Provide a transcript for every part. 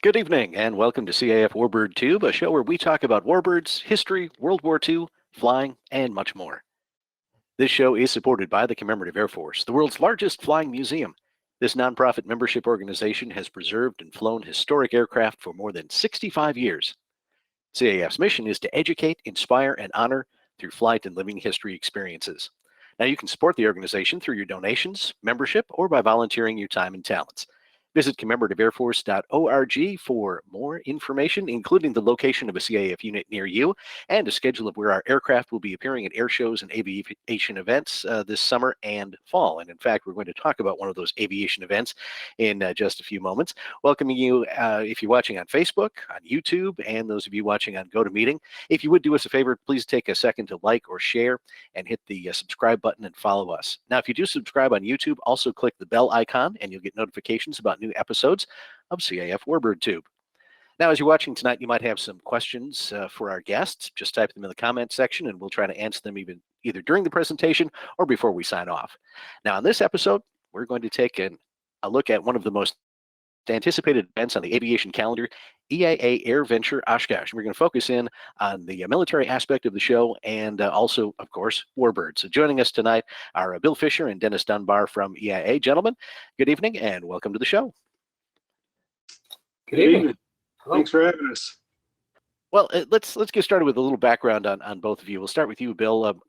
Good evening and welcome to CAF Warbird Tube, a show where we talk about warbirds, history, World War II, flying, and much more. This show is supported by the Commemorative Air Force, the world's largest flying museum. This nonprofit membership organization has preserved and flown historic aircraft for more than 65 years. CAF's mission is to educate, inspire, and honor through flight and living history experiences. Now, you can support the organization through your donations, membership, or by volunteering your time and talents. Visit commemorativeairforce.org for more information, including the location of a CAF unit near you and a schedule of where our aircraft will be appearing at air shows and aviation events this summer and fall. And in fact, we're going to talk about one of those aviation events in just a few moments. Welcoming you if you're watching on Facebook, on YouTube, and those of you watching on GoToMeeting. If you would do us a favor, please take a second to like or share and hit the subscribe button and follow us. Now, if you do subscribe on YouTube, also click the bell icon and you'll get notifications about new episodes of CAF Warbird Tube. Now, as you're watching tonight, you might have some questions for our guests. Just type them in the comment section and we'll try to answer them either during the presentation or before we sign off. Now, in this episode, we're going to take a look at one of the most anticipated events on the aviation calendar, EAA AirVenture Oshkosh. We're going to focus in on the military aspect of the show and also, of course, Warbirds. So joining us tonight are Bill Fisher and Dennis Dunbar from EAA. Gentlemen, good evening and welcome to the show. Good evening. Thanks for having us. Well, let's get started with a little background on both of you. We'll start with you, Bill.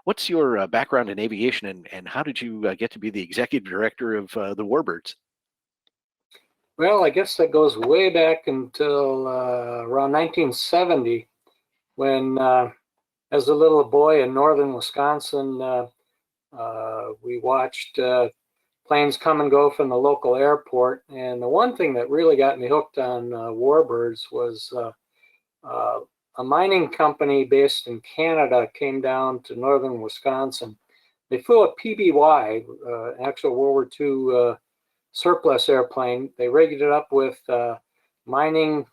What's your background in aviation and how did you get to be the executive director of the Warbirds? Well, I guess that goes way back until around 1970 when, as a little boy in northern Wisconsin, we watched planes come and go from the local airport. And the one thing that really got me hooked on Warbirds was a mining company based in Canada came down to northern Wisconsin. They flew a PBY, actual World War II surplus airplane. They rigged it up with mine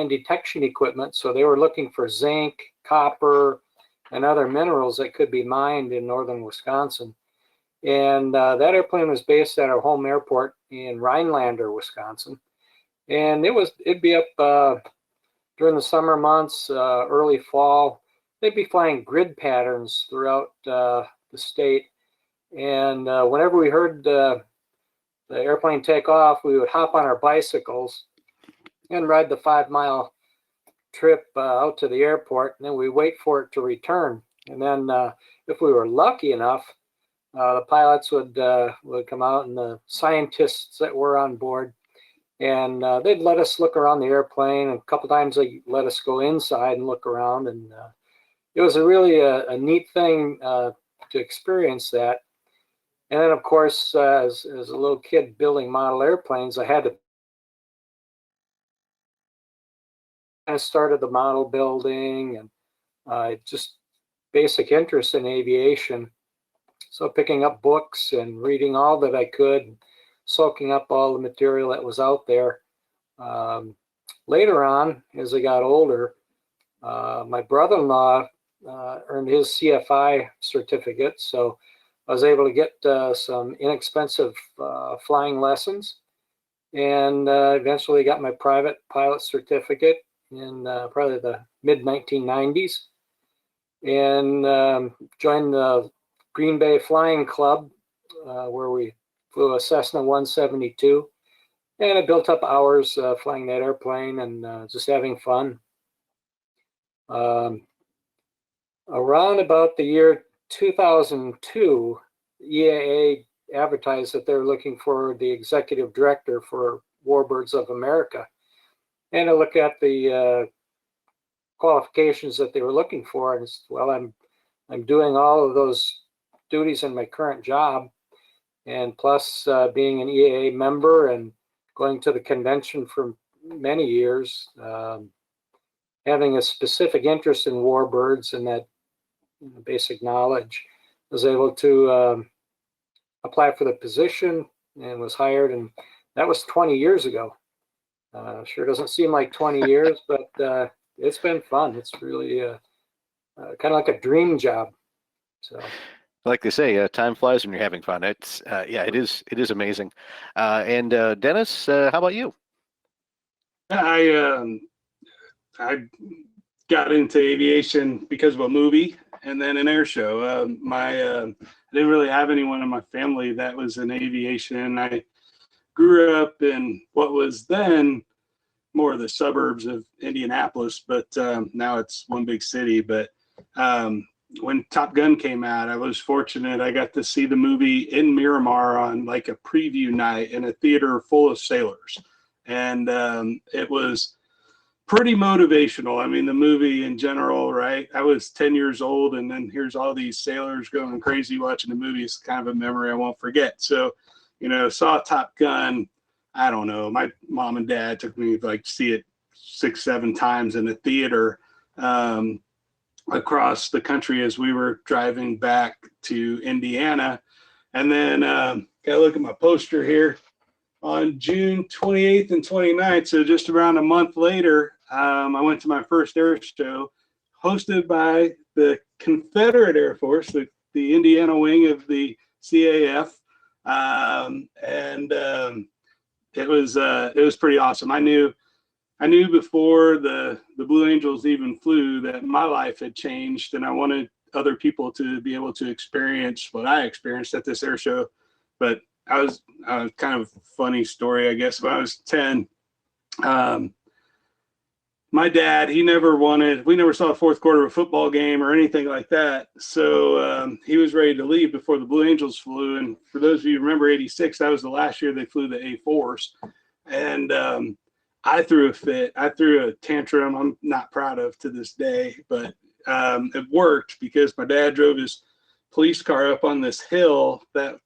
detection equipment. So they were looking for zinc, copper, and other minerals that could be mined in northern Wisconsin. And that airplane was based at our home airport in Rhinelander, Wisconsin. And it'd be up during the summer months, early fall. They'd be flying grid patterns throughout the state. And whenever we heard the airplane take off, we would hop on our bicycles and ride the 5-mile trip out to the airport, and then we wait for it to return. And then if we were lucky enough, the pilots would come out and the scientists that were on board, and they'd let us look around the airplane. And a couple times they let us go inside and look around, and it was really a neat thing to experience that. And then, of course, as a little kid building model airplanes, I had to kind of started the model building and just basic interest in aviation. So picking up books and reading all that I could, soaking up all the material that was out there. Later on, as I got older, my brother-in-law earned his CFI certificate. So I was able to get some inexpensive flying lessons and eventually got my private pilot certificate in probably the mid-1990s and joined the Green Bay Flying Club where we flew a Cessna 172. And I built up hours flying that airplane and just having fun. Around about the year 2002, EAA advertised that they're looking for the executive director for Warbirds of America. And I look at the qualifications that they were looking for, and well, I'm doing all of those duties in my current job, and plus being an EAA member and going to the convention for many years, having a specific interest in Warbirds and that basic knowledge, was able to apply for the position and was hired, and that was 20 years ago. Sure doesn't seem like 20 years, but it's been fun. It's really kind of like a dream job. So, like they say, time flies when you're having fun. It's yeah, it is amazing. And Dennis, how about you? I got into aviation because of a movie and then an air show. I didn't really have anyone in my family that was in aviation. I grew up in what was then more of the suburbs of Indianapolis, but now it's one big city. But when Top Gun came out, I was fortunate. I got to see the movie in Miramar on like a preview night in a theater full of sailors. And it was pretty motivational. I mean, the movie in general, right? I was 10 years old, and then here's all these sailors going crazy watching the movie. It's kind of a memory I won't forget. So, saw Top Gun. I don't know. My mom and dad took me to see it 6-7 times in the theater across the country as we were driving back to Indiana. And then gotta look at my poster here. On June 28th and 29th, so just around a month later, I went to my first air show hosted by the Confederate Air Force, the Indiana wing of the CAF. It was pretty awesome. I knew before the Blue Angels even flew that my life had changed, and I wanted other people to be able to experience what I experienced at this air show. But I was kind of a funny story, I guess. When I was 10, my dad, we never saw a fourth quarter of a football game or anything like that. So he was ready to leave before the Blue Angels flew. And for those of you who remember 86, that was the last year they flew the A4s. And I threw a fit. I threw a tantrum I'm not proud of to this day, but it worked because my dad drove his police car up on this hill that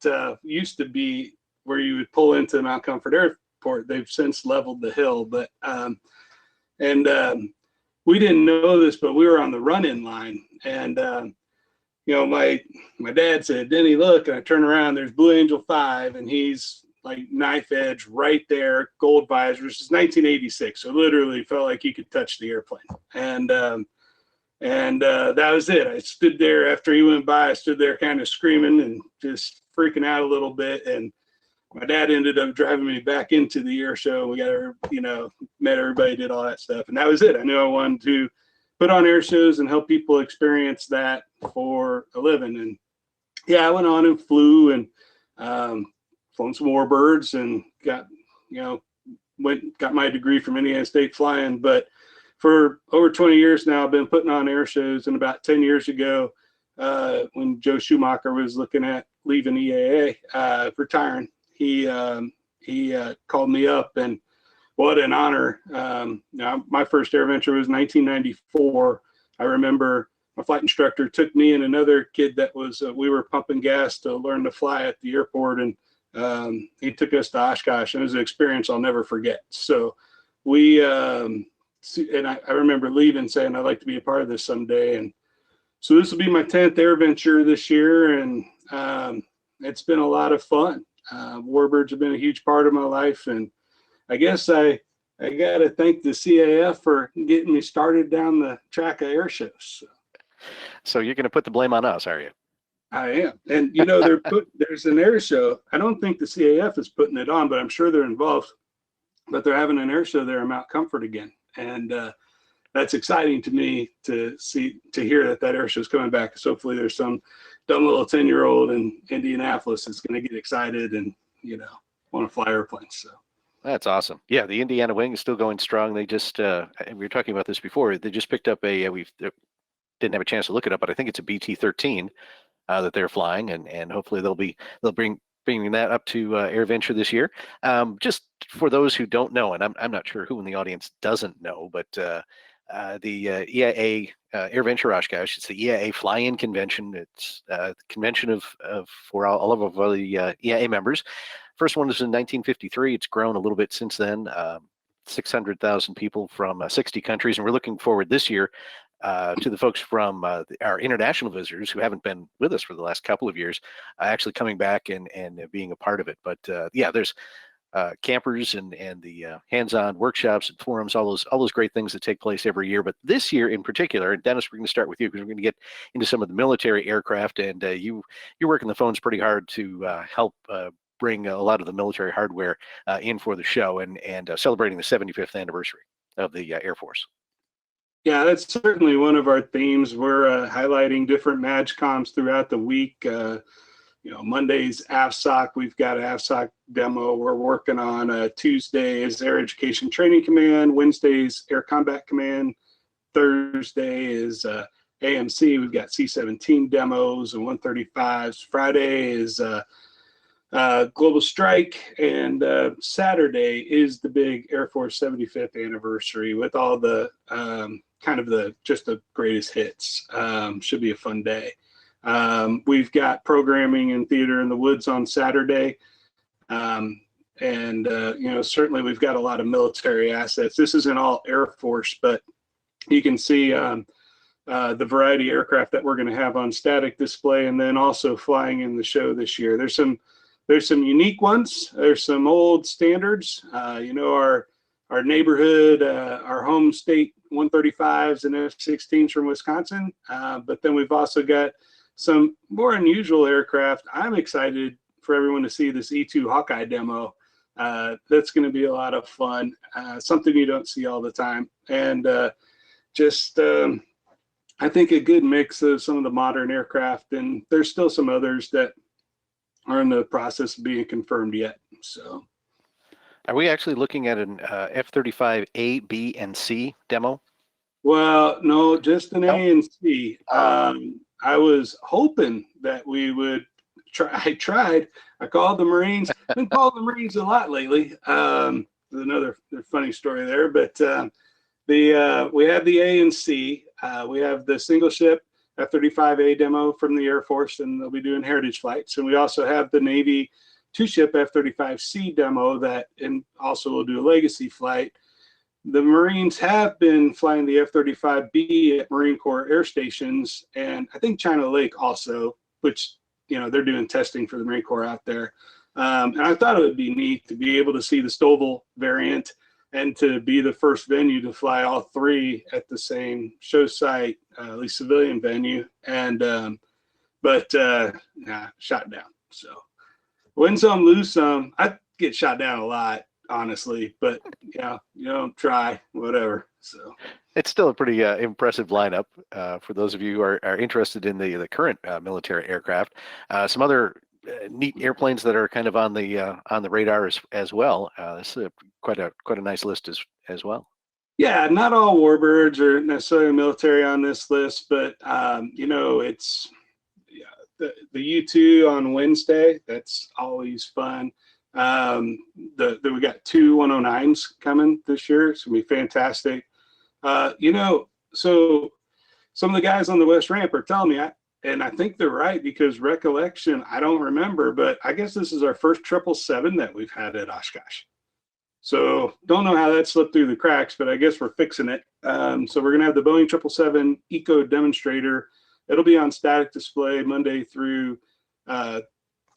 used to be where you would pull into Mount Comfort Airport. They've since leveled the hill, but we didn't know this, but we were on the run-in line, and my dad said, "Denny, look," and I turn around, there's Blue Angel 5, and he's like knife edge right there, gold visor. This is 1986, so literally felt like you could touch the airplane, and that was it. I stood there after he went by. I stood there kind of screaming and just freaking out a little bit. And my dad ended up driving me back into the air show. We got, met everybody, did all that stuff. And that was it. I knew I wanted to put on air shows and help people experience that for a living. And yeah, I went on and flew and flown some Warbirds and got my degree from Indiana State flying. But for over 20 years now, I've been putting on air shows. And about 10 years ago, when Joe Schumacher was looking at leaving EAA, retiring, he called me up, and what an honor. My first AirVenture was 1994. I remember my flight instructor took me and another kid that was, we were pumping gas to learn to fly at the airport, and he took us to Oshkosh, and it was an experience I'll never forget. So we, and I remember leaving saying, I'd like to be a part of this someday. And so this will be my 10th AirVenture this year, and it's been a lot of fun. Warbirds have been a huge part of my life, and I guess I got to thank the CAF for getting me started down the track of air shows. So you're going to put the blame on us, are you? I am. And, there's an air show. I don't think the CAF is putting it on, but I'm sure they're involved. But they're having an air show there in Mount Comfort again. And that's exciting to me to hear that air show is coming back. So hopefully there's some dumb little 10-year-old in Indianapolis that's going to get excited and, want to fly airplanes. So that's awesome. Yeah, the Indiana wing is still going strong. They just, we were talking about this before, they just picked up we didn't have a chance to look it up, but I think it's a BT-13 that they're flying, and hopefully they'll bring that up to AirVenture this year. Just for those who don't know, and I'm not sure who in the audience doesn't know, but the EAA AirVenture Oshkosh, it's the EAA fly-in convention. It's a convention for all of the EAA members. First one was in 1953. It's grown a little bit since then. 600,000 people from 60 countries, and we're looking forward this year to the folks from our international visitors who haven't been with us for the last couple of years, actually coming back and being a part of it. But yeah, there's campers and the hands-on workshops and forums, all those great things that take place every year. But this year in particular, and Dennis, we're going to start with you because we're going to get into some of the military aircraft, and you're working the phones pretty hard to help bring a lot of the military hardware in for the show and celebrating the 75th anniversary of the Air Force. Yeah, that's certainly one of our themes. We're highlighting different MAGCOMs throughout the week. Monday's AFSOC, we've got an AFSOC demo we're working on. Tuesday is Air Education Training Command. Wednesday's Air Combat Command. Thursday is AMC. We've got C-17 demos and 135s. Friday is Global Strike, and Saturday is the big Air Force 75th anniversary with all the just the greatest hits. Should be a fun day. We've got programming in Theater in the Woods on Saturday. Certainly we've got a lot of military assets. This isn't all Air Force, but you can see the variety aircraft that we're going to have on static display and then also flying in the show this year. There's some unique ones. There's some old standards. Our neighborhood, our home state 135s and F-16s from Wisconsin. But then we've also got some more unusual aircraft. I'm excited for everyone to see this E-2 Hawkeye demo. That's going to be a lot of fun, something you don't see all the time. And I think a good mix of some of the modern aircraft, and there's still some others that are in the process of being confirmed yet. So, are we actually looking at an F-35 A, B, and C demo? Well, no, just an A and C. I was hoping that we would try. I called the Marines. I've been calling the Marines a lot lately. There's another funny story there, but we have the A and C. We have the single ship F-35A demo from the Air Force, and they'll be doing heritage flights. And we also have the Navy two-ship F-35C demo that, and also will do a legacy flight. The Marines have been flying the F-35B at Marine Corps air stations, and I think China Lake also, which, they're doing testing for the Marine Corps out there. And I thought it would be neat to be able to see the Stovall variant and to be the first venue to fly all three at the same show site, at least civilian venue. And shot down. So win some, lose some. I get shot down a lot, honestly, but you don't try, whatever. So it's still a pretty impressive lineup for those of you who are interested in the current military aircraft. Some other neat airplanes that are kind of on the radar as well. This is quite a nice list as well. Yeah, not all Warbirds are necessarily military on this list, but it's the U2 on Wednesday. That's always fun. We got 2 109s coming this year. It's gonna be fantastic. So some of the guys on the West Ramp are telling me, and I think they're right, because recollection, I don't remember, but I guess this is our first 777 that we've had at Oshkosh. So don't know how that slipped through the cracks, but I guess we're fixing it. So we're gonna have the Boeing 777 Eco demonstrator. It'll be on static display Monday through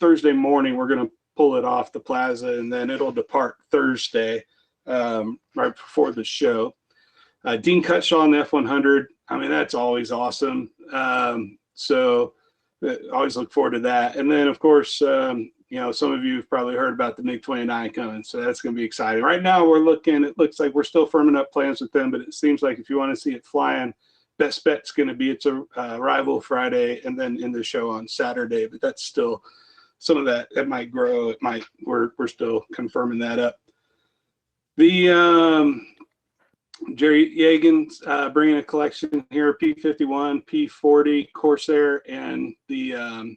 Thursday morning. We're gonna pull it off the Plaza, and then it'll depart Thursday, right before the show. Dean Cutshaw on the F-100. I mean, that's always awesome. So always look forward to that. And then, of course, some of you have probably heard about the MiG-29 coming, so that's going to be exciting. Right now, it looks like we're still firming up plans with them, but it seems like if you want to see it flying, best bet's going to be its arrival Friday and then in the show on Saturday. But that's still some of that. It might grow. We're still confirming that up. The Jerry Yegan's bringing a collection here: P-51, P-40, Corsair, and the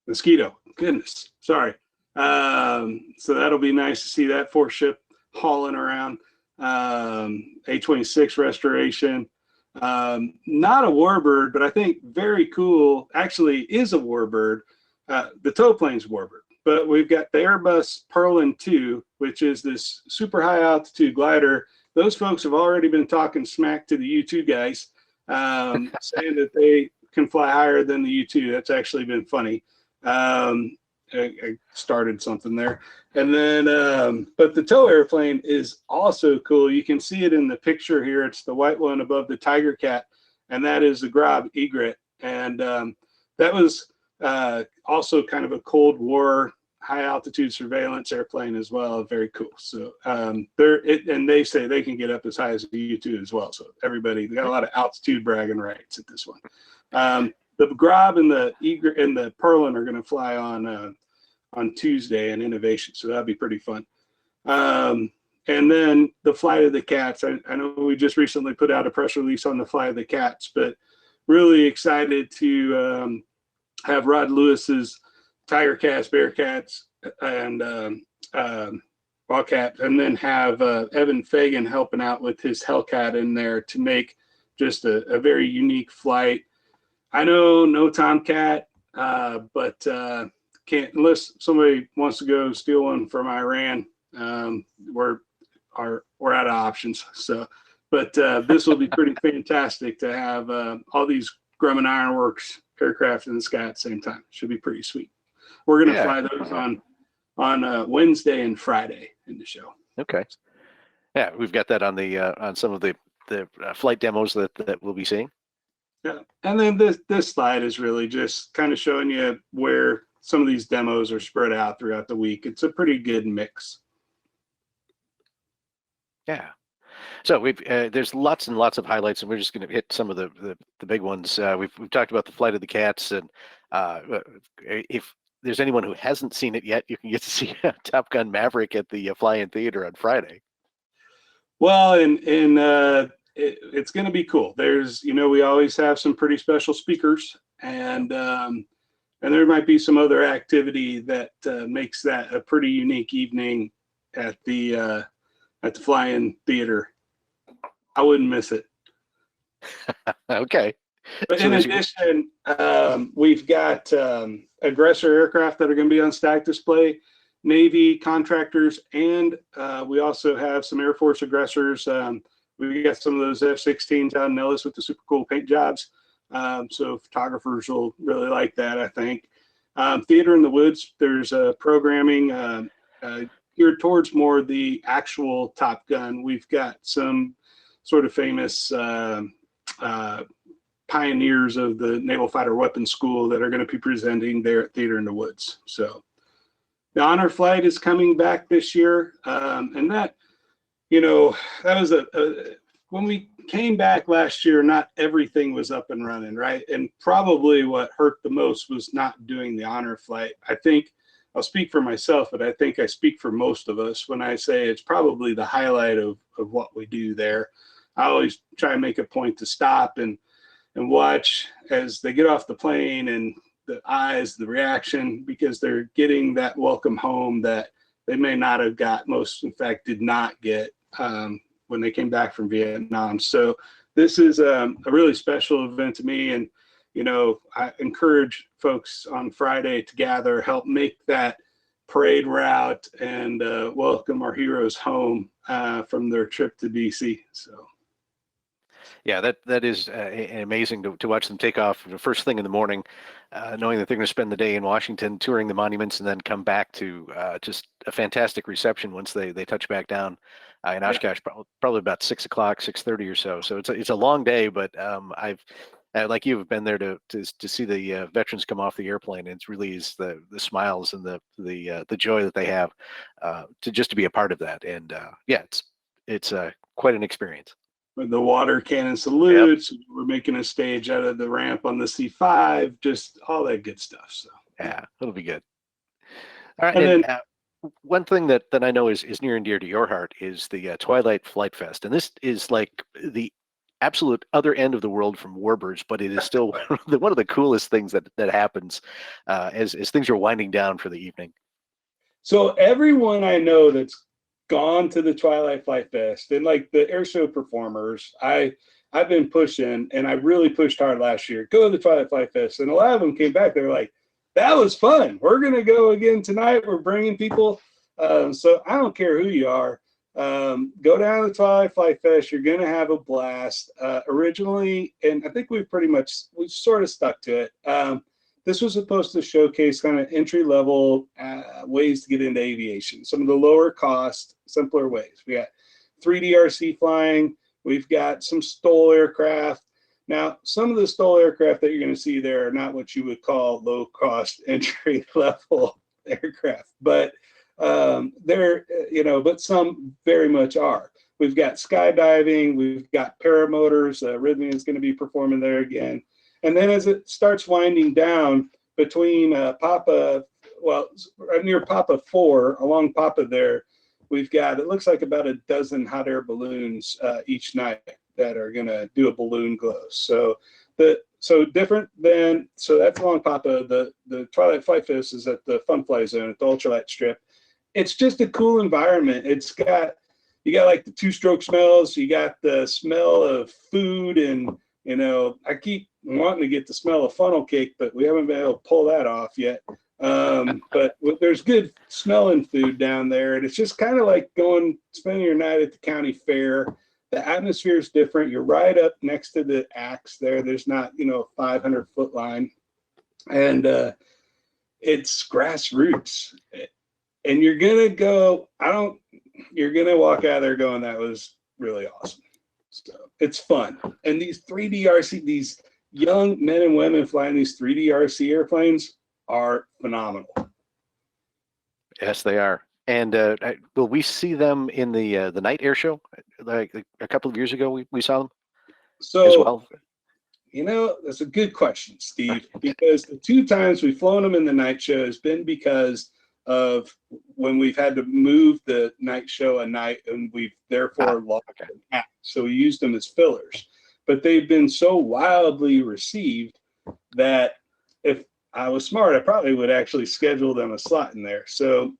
Mosquito. Goodness, sorry. So that'll be nice to see that 4-ship hauling around. A-26 restoration. Not a Warbird, but I think very cool. Actually, is a Warbird. The tow plane's Warbird. But we've got the Airbus Perlin 2, which is this super high altitude glider. Those folks have already been talking smack to the U2 guys, saying that they can fly higher than the U2. That's actually been funny. I started something there. And then, but the tow airplane is also cool. You can see it in the picture here. It's the white one above the Tiger Cat, and that is the Grob Egret. And that was Also kind of a Cold War high altitude surveillance airplane as well. Very cool. So and they say they can get up as high as the U-2 as well. So everybody, we got a lot of altitude bragging rights at this one. The Grob and the Eager and the Perlin are going to fly on Tuesday in Innovation. So that'll be pretty fun. And then the Flight of the Cats. I know we just recently put out a press release on the Flight of the Cats, but really excited to have Rod Lewis's Tiger Cats, Bearcats, and Wildcat, and then have Evan Fagan helping out with his Hellcat in there to make just a very unique flight. I know no Tomcat, but can't, unless somebody wants to go steal one from Iran. We're out of options. So, but this will be pretty fantastic to have all these Grumman Ironworks aircraft in the sky at the same time. Should be pretty sweet. We're going to fly those on Wednesday and Friday in the show. Okay. Yeah, we've got that on the on some of the flight demos that we'll be seeing. Yeah, and then this slide is really just kind of showing you where some of these demos are spread out throughout the week. It's a pretty good mix. Yeah. So we've there's lots and lots of highlights, and we're just going to hit some of the big ones. We've talked about the Flight of the Cats, and if there's anyone who hasn't seen it yet, you can get to see Top Gun Maverick at the Fly-In Theater on Friday. Well, and it's going to be cool. There's, we always have some pretty special speakers, and there might be some other activity that makes that a pretty unique evening at the Fly-In Theater. I wouldn't miss it. Okay. But in addition, we've got aggressor aircraft that are going to be on stack display, Navy contractors, and we also have some Air Force aggressors. We got some of those F-16s out in Ellis with the super cool paint jobs. So photographers will really like that, I think. Theater in the Woods, there's programming geared towards more the actual Top Gun. We've got some sort of famous pioneers of the Naval Fighter Weapons School that are going to be presenting there at Theater in the Woods. So the Honor Flight is coming back this year. And that, that was when we came back last year, not everything was up and running, right? And probably what hurt the most was not doing the Honor Flight. I think I'll speak for myself, but I think I speak for most of us when I say it's probably the highlight of what we do there. I always try and make a point to stop and watch as they get off the plane, and the eyes, the reaction, because they're getting that welcome home that they may not have got, most in fact did not get when they came back from Vietnam. So this is a really special event to me, and I encourage folks on Friday to gather, help make that parade route, and welcome our heroes home from their trip to DC. So yeah, that is amazing to watch them take off the first thing in the morning, knowing that they're going to spend the day in Washington touring the monuments, and then come back to just a fantastic reception once they touch back down in Oshkosh, probably about 6 o'clock, 6:30 or so. So it's a long day, but I've like you've been there to see the veterans come off the airplane, and it really is the smiles and the joy that they have to be a part of that. And it's quite an experience. With the water cannon salutes, we're making a stage out of the ramp on the C5, just all that good stuff. So yeah, it'll be good. All right, and then, one thing that I know is near and dear to your heart is the Twilight Flight Fest, and this is like the absolute other end of the world from Warbirds, but it is still one of the coolest things that happens as things are winding down for the evening. So everyone I know that's gone to the Twilight Flight Fest, and like the air show performers, I've been pushing, and I really pushed hard last year, go to the Twilight Flight Fest, and a lot of them came back, they were like, that was fun, we're gonna go again tonight, we're bringing people. So I don't care who you are, go down to the Twilight Flight Fest, you're gonna have a blast. Originally, and I think we've sort of stuck to it, this was supposed to showcase kind of entry-level ways to get into aviation, some of the lower cost, simpler ways. We got 3D RC flying, we've got some STOL aircraft, Now, some of the STOL aircraft that you're going to see there are not what you would call low-cost entry-level aircraft, but they're, but some very much are. We've got skydiving, we've got paramotors. Rhythmia is going to be performing there again. And then as it starts winding down between near Papa 4, along Papa there, we've got, it looks like about a dozen hot air balloons each night that are going to do a balloon glow. So that's along Papa. The Twilight Flight Fest is at the Fun Fly Zone at the Ultralight Strip. It's just a cool environment. You got like the two-stroke smells. You got the smell of food, and I keep wanting to get the smell of funnel cake, but we haven't been able to pull that off yet. But there's good smelling food down there, and it's just kind of like spending your night at the county fair. The atmosphere is different. You're right up next to the axe there. There's not, a 500-foot line, and it's grassroots. And you're gonna walk out of there going, that was really awesome. So it's fun. And these 3D RC, these young men and women flying these 3D RC airplanes are phenomenal. Yes, they are. And will we see them in the night air show? Like a couple of years ago, we saw them as well. That's a good question, Steve, because the 2 times we've flown them in the night show has been because of when we've had to move the night show a night, and we've therefore lost an act. So we used them as fillers. But they've been so wildly received that if I was smart, I probably would actually schedule them a slot in there. So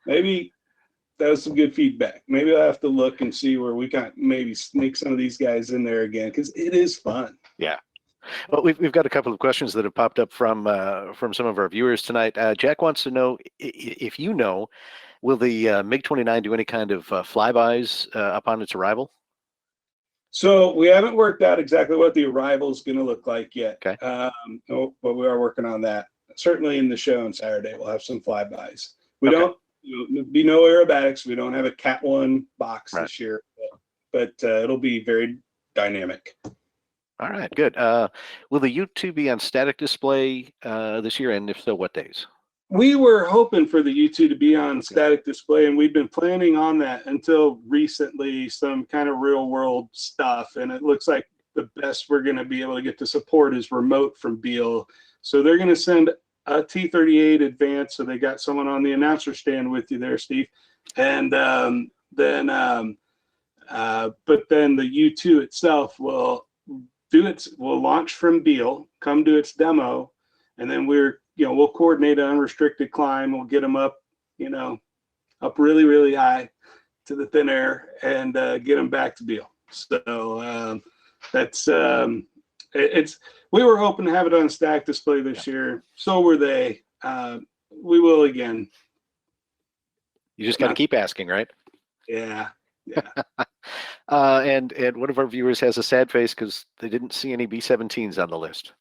maybe that was some good feedback. Maybe I'll have to look and see where we can maybe sneak some of these guys in there again, because it is fun. Yeah. Well, we've got a couple of questions that have popped up from some of our viewers tonight. Jack wants to know if will the MiG-29 do any kind of flybys upon its arrival? So we haven't worked out exactly what the arrival is going to look like yet. Okay. But we are working on that. Certainly in the show on Saturday, we'll have some flybys. We don't be no aerobatics. We don't have a Cat 1 box this year, but it'll be very dynamic. All right, good. Will the U2 be on static display this year, and if so, what days? We were hoping for the U2 to be on static display, and we've been planning on that until recently, some kind of real world stuff. And it looks like the best we're going to be able to get to support is remote from Beale. So they're going to send a T-38 Advance. So they got someone on the announcer stand with you there, Steve. And but then the U2 itself will launch from Beale, come to its demo, and then we'll coordinate an unrestricted climb. We'll get them up, up really, really high to the thin air, and get them back to Beale. So that's we were hoping to have it on stack display this year. So were they. We will again. You just got to keep asking, right? Yeah. And one of our viewers has a sad face because they didn't see any B-17s on the list.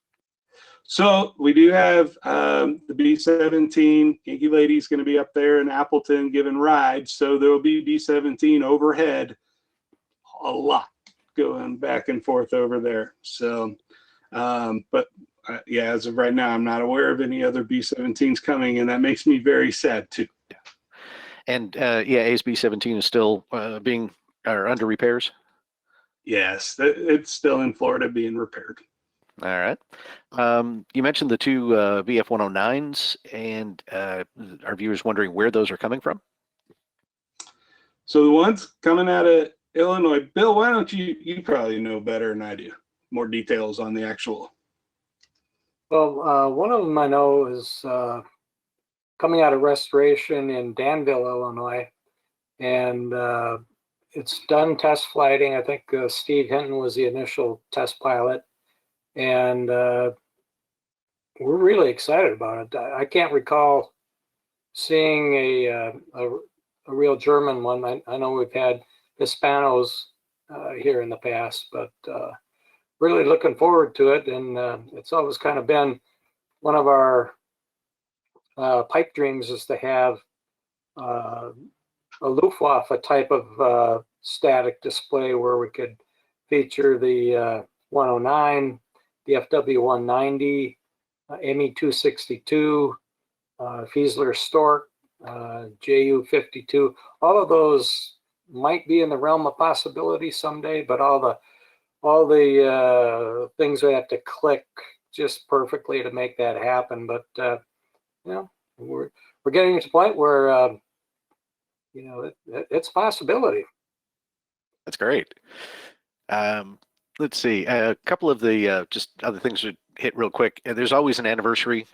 So we do have the B-17. Yankee Lady's going to be up there in Appleton giving rides. So there will be B-17 overhead, a lot going back and forth over there. So, but as of right now, I'm not aware of any other B-17s coming, and that makes me very sad too. Yeah. And A's B-17 is still under repairs? Yes, it's still in Florida being repaired. All right. You mentioned the 2 VF-109s, and our viewers wondering where those are coming from? So the ones coming out of Illinois, Bill, why don't you probably know better than I do, more details on the actual. Well, one of them I know is coming out of restoration in Danville, Illinois, and it's done test flighting. I think Steve Hinton was the initial test pilot, and we're really excited about it. I can't recall seeing a real German one. I know we've had Hispanos here in the past, but really looking forward to it. And it's always kind of been one of our pipe dreams is to have a Luftwaffe type of static display where we could feature the 109, the FW-190, ME-262, Fiesler Stork, JU-52. All of those might be in the realm of possibility someday, but all the things we have to click just perfectly to make that happen. But you know, we're getting to the point where you know, it's a possibility. That's great. Let's see, a couple of the just other things to hit real quick. There's always an anniversary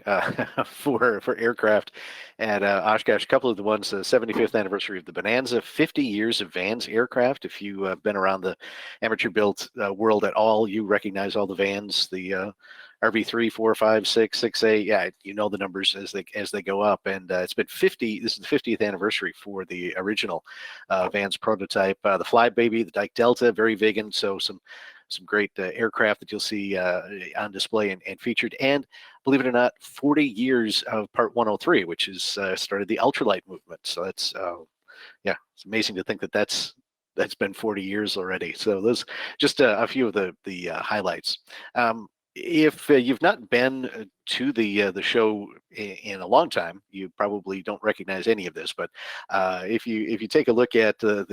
for aircraft at Oshkosh. A couple of the ones, the 75th anniversary of the Bonanza, 50 years of Vans aircraft. If you have been around the amateur built world at all, you recognize all the Vans, the RV3, 4, 5, 6, 6A. Yeah, you know the numbers as they go up. And it's been 50. This is the 50th anniversary for the original Vans prototype. The Flybaby, the Dyke Delta, very vegan. So some great aircraft that you'll see on display and featured. And believe it or not, 40 years of Part 103, which has started the ultralight movement. So that's, yeah, it's amazing to think that that's been 40 years already. So those just a few of the highlights. If you've not been to the show in a long time, you probably don't recognize any of this. But if you take a look at the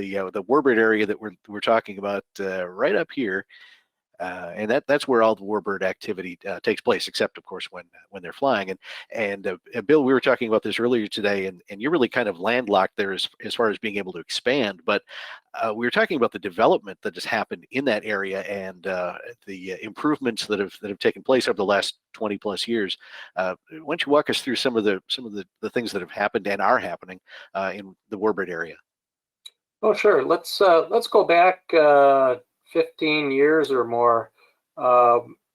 Warbird area that we're talking about right up here, and that's where all the Warbird activity takes place, except of course when they're flying. And Bill, we were talking about this earlier today, and you're really kind of landlocked there as far as being able to expand. But we were talking about the development that has happened in that area and the improvements that have taken place over the last 20 plus years. Why don't you walk us through some of the things that have happened and are happening in the Warbird area? Oh, sure. Let's go back 15 years or more.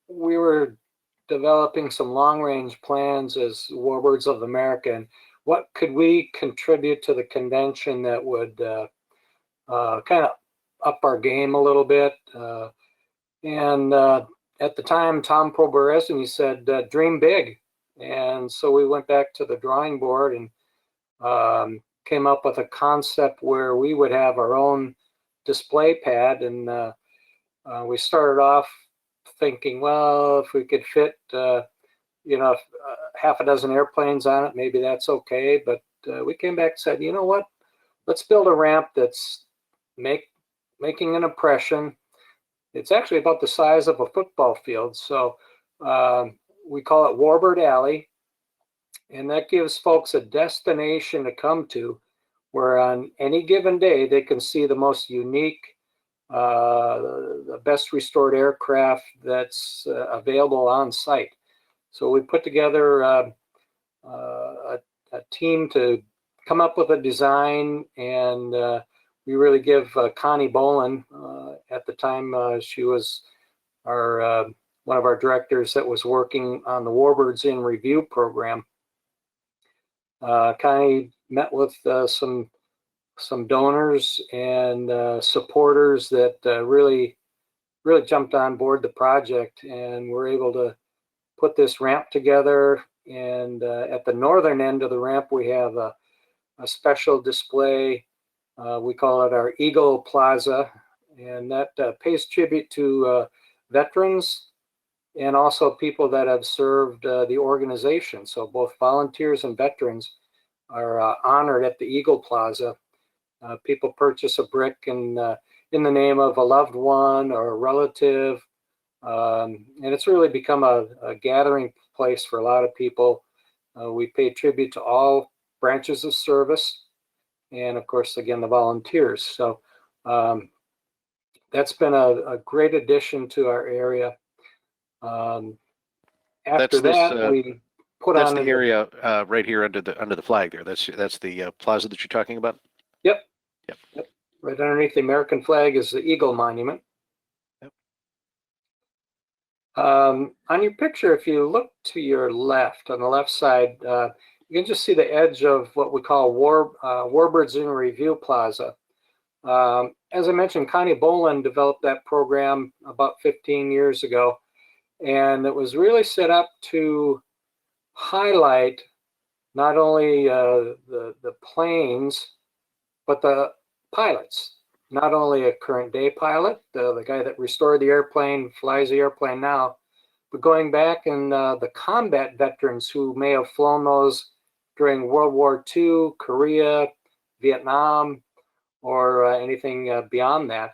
We were developing some long-range plans as Warbirds of America, and what could we contribute to the convention that would kind of up our game a little bit. And at the time, Tom Proberezny said, dream big. And so we went back to the drawing board and came up with a concept where we would have our own display pad. And we started off thinking, well, if we could fit, you know, half a dozen airplanes on it, maybe that's okay. But we came back and said, you know what, let's build a ramp that's making an impression. It's actually about the size of a football field. So we call it Warbird Alley. And that gives folks a destination to come to where on any given day they can see the most unique, the best restored aircraft that's available on site. So we put together a team to come up with a design, and we really give Connie Boland, at the time she was our one of our directors that was working on the Warbirds in Review program. Connie met with some donors and supporters that really jumped on board the project, and we're able to put this ramp together. And at the northern end of the ramp, we have a special display. We call it our Eagle Plaza, and that pays tribute to veterans and also people that have served the organization. So both volunteers and veterans are honored at the Eagle Plaza. People purchase a brick in the name of a loved one or a relative. And it's really become a gathering place for a lot of people. We pay tribute to all branches of service, and of course, again, the volunteers. So that's been a great addition to our area. After that, we put that's on the area right here under the flag there. That's the plaza that you're talking about. Yep. Yep. Right underneath the American flag is the Eagle Monument. Yep. On your picture, if you look to your left, on the left side, you can just see the edge of what we call Warbirds in Review Plaza. As I mentioned, Connie Boland developed that program about 15 years ago, and it was really set up to highlight not only the planes, but the pilots. not only a current day pilot, the guy that restored the airplane, flies the airplane now, but going back and the combat veterans who may have flown those during World War II, Korea, Vietnam, or anything beyond that.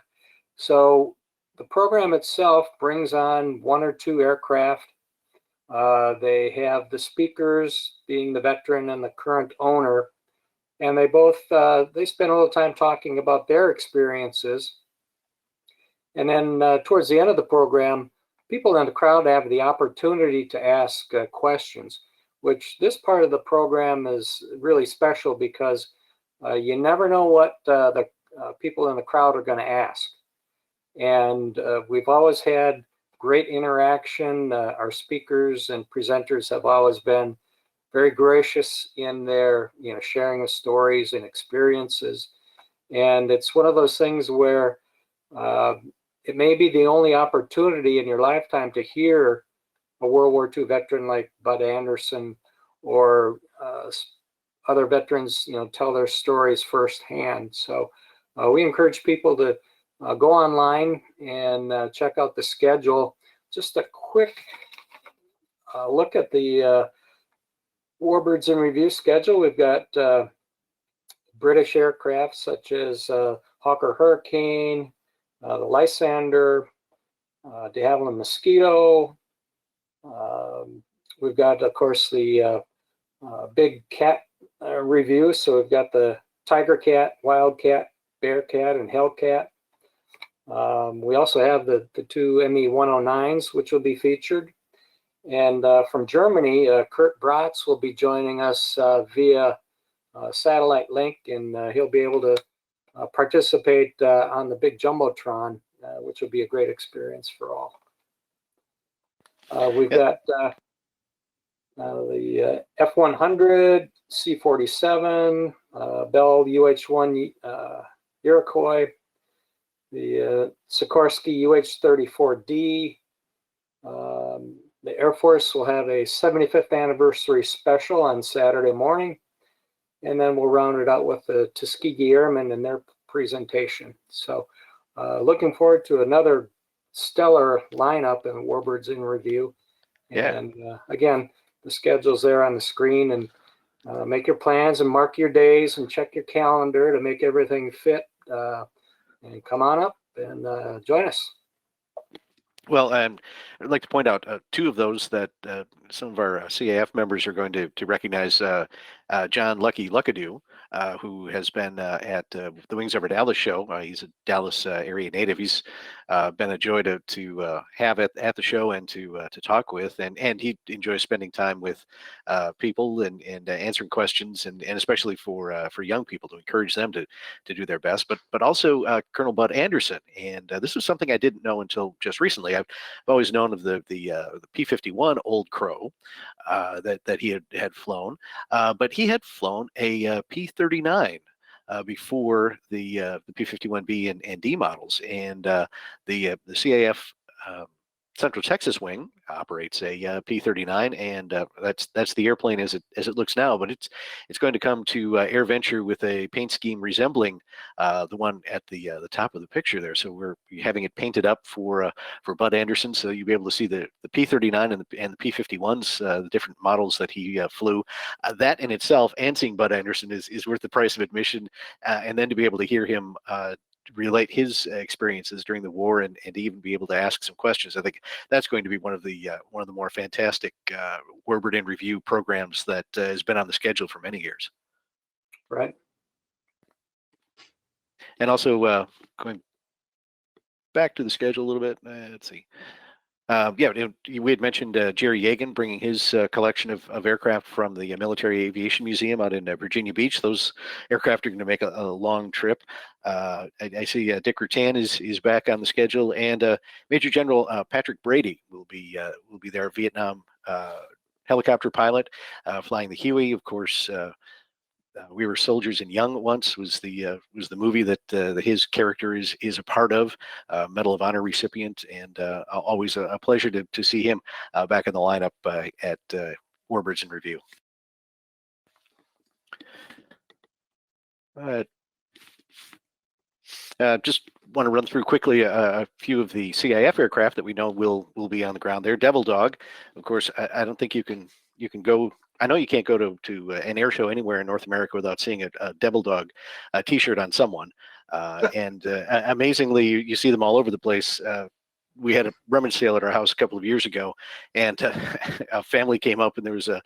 So the program itself brings on 1 or 2 aircraft. They have the speakers being the veteran and the current owner, and they both they spend a little time talking about their experiences. And then towards the end of the program, people in the crowd have the opportunity to ask questions, which this part of the program is really special because you never know what the people in the crowd are going to ask. And we've always had great interaction. Our speakers and presenters have always been very gracious in their, sharing of stories and experiences. And it's one of those things where it may be the only opportunity in your lifetime to hear a World War II veteran like Bud Anderson or other veterans, tell their stories firsthand. So we encourage people to go online and check out the schedule. Just a quick look at the Warbirds in Review schedule. We've got British aircraft such as Hawker Hurricane, the Lysander, de Havilland Mosquito. We've got, of course, the big cat review. So we've got the Tiger Cat, Wildcat, Bearcat, and Hellcat. We also have the 2 ME-109s, which will be featured. And from Germany, Kurt Bratz will be joining us via satellite link, and he'll be able to participate on the big Jumbotron, which will be a great experience for all. We've got the F-100, C-47, Bell UH-1 Iroquois, the Sikorsky UH-34D. The Air Force will have a 75th anniversary special on Saturday morning, and then we'll round it out with the Tuskegee Airmen and their presentation. So looking forward to another stellar lineup in Warbirds in Review. And again, the schedule's there on the screen, and make your plans and mark your days and check your calendar to make everything fit. And come on up and join us. Well, I'd like to point out 2 of those that some of our CAF members are going to recognize. John Lucky Luckadoo, who has been at the Wings Over Dallas show. He's a Dallas area native. He's been a joy to have at the show and to talk with, and he enjoys spending time with people and answering questions, and especially for young people, to encourage them to do their best. But also Colonel Bud Anderson, and this was something I didn't know until just recently. I've always known of the P-51 Old Crow that he had flown, but he had flown a P-39 before the P-51B and D models, and the CAF Central Texas Wing operates a P-39, and that's the airplane as it looks now. But it's going to come to AirVenture with a paint scheme resembling the one at the top of the picture there. So we're having it painted up for Bud Anderson, so you'll be able to see the P-39 and the P-51s, the different models that he flew. That in itself, and seeing Bud Anderson is worth the price of admission, and then to be able to hear him relate his experiences during the war and even be able to ask some questions. I think that's going to be one of the more fantastic Warbird in Review programs that has been on the schedule for many years. Right. And also going back to the schedule a little bit. Let's see. We had mentioned Jerry Yagan bringing his collection of aircraft from the Military Aviation Museum out in Virginia Beach. Those aircraft are going to make a long trip. I see Dick Rutan is back on the schedule, and Major General Patrick Brady will be there, Vietnam helicopter pilot, flying the Huey. Of course, We Were Soldiers and Young Once was the movie that his character is a part of, Medal of Honor recipient, and always a pleasure to see him back in the lineup at Warbirds in Review. Just want to run through quickly a few of the CAF aircraft that we know will be on the ground there. Devil Dog, of course. I don't think you can go. I know you can't go to an air show anywhere in North America without seeing a Devil Dog T-shirt on someone. And amazingly, you see them all over the place. We had a rummage sale at our house a couple of years ago, and a family came up, and there was a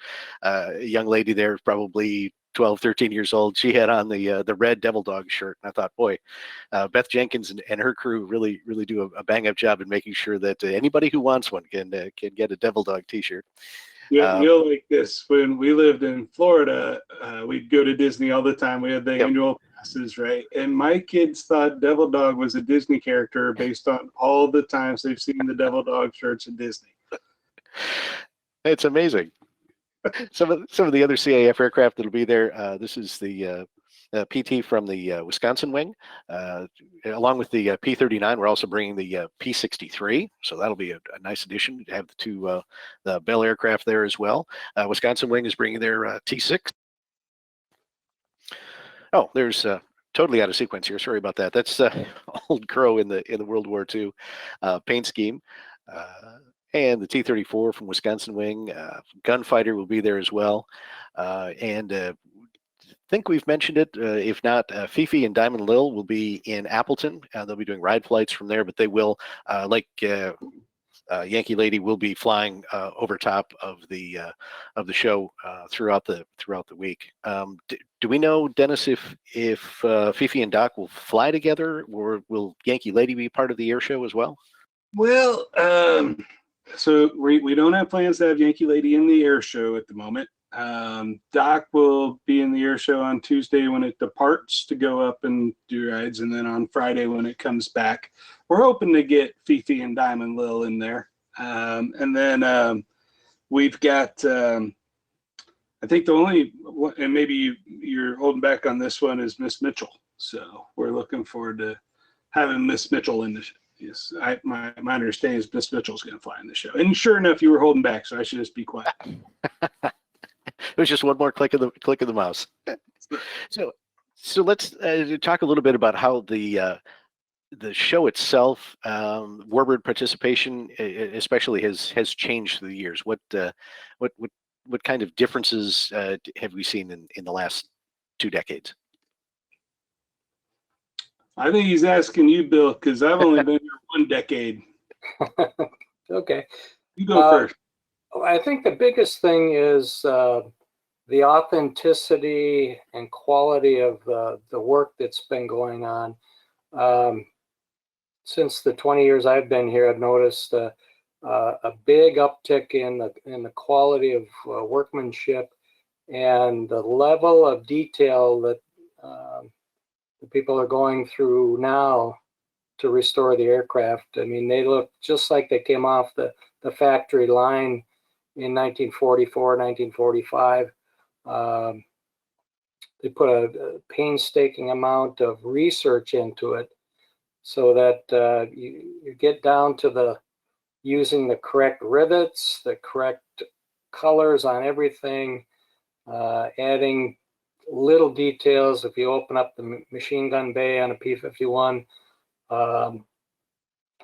young lady there, probably 12, 13 years old. She had on the red Devil Dog shirt, and I thought, boy, Beth Jenkins and her crew really do a bang up job in making sure that anybody who wants one can get a Devil Dog T-shirt. You'll like this. When we lived in Florida, we'd go to Disney all the time. We had the annual passes, right? And my kids thought Devil Dog was a Disney character based on all the times they've seen the Devil Dog shirts at Disney. It's amazing. Some of the other CAF aircraft that'll be there. This is the PT from the Wisconsin wing, along with the P-39. We're also bringing the P-63, so that'll be a nice addition to have the Bell aircraft there as well. Wisconsin wing is bringing their T-6. Oh, there's totally out of sequence here. Sorry about that. That's Old Crow in the World War II paint scheme. And the T-34 from Wisconsin wing. Gunfighter will be there as well. And I think we've mentioned it. If not, Fifi and Diamond Lil will be in Appleton. They'll be doing ride flights from there, but they will, like Yankee Lady, will be flying over top of the show throughout the week. Do we know, Dennis, if Fifi and Doc will fly together, or will Yankee Lady be part of the air show as well? Well, so we don't have plans to have Yankee Lady in the air show at the moment. Doc will be in the air show on Tuesday when it departs to go up and do rides, and then on Friday when it comes back. We're hoping to get Fifi and Diamond Lil in there. And then we've got, I think the only, and maybe you're holding back on this one, is Miss Mitchell. So we're looking forward to having Miss Mitchell in the show. Yes, my understanding is Miss Mitchell's going to fly in the show. And sure enough, you were holding back, so I should just be quiet. It was just one more click of the mouse. So let's talk a little bit about how the show itself, Warbird participation, especially has changed through the years. What kind of differences have we seen in the last 2 decades? I think he's asking you, Bill, because I've only been here 1 decade. Okay. You go first. I think the biggest thing is the authenticity and quality of the work that's been going on. Since the 20 years I've been here, I've noticed a big uptick in the quality of workmanship and the level of detail that the people are going through now to restore the aircraft. I mean, they look just like they came off the factory line in 1944, 1945. They put a painstaking amount of research into it so that you get down to using the correct rivets, the correct colors on everything, adding little details. If you open up the machine gun bay on a P-51,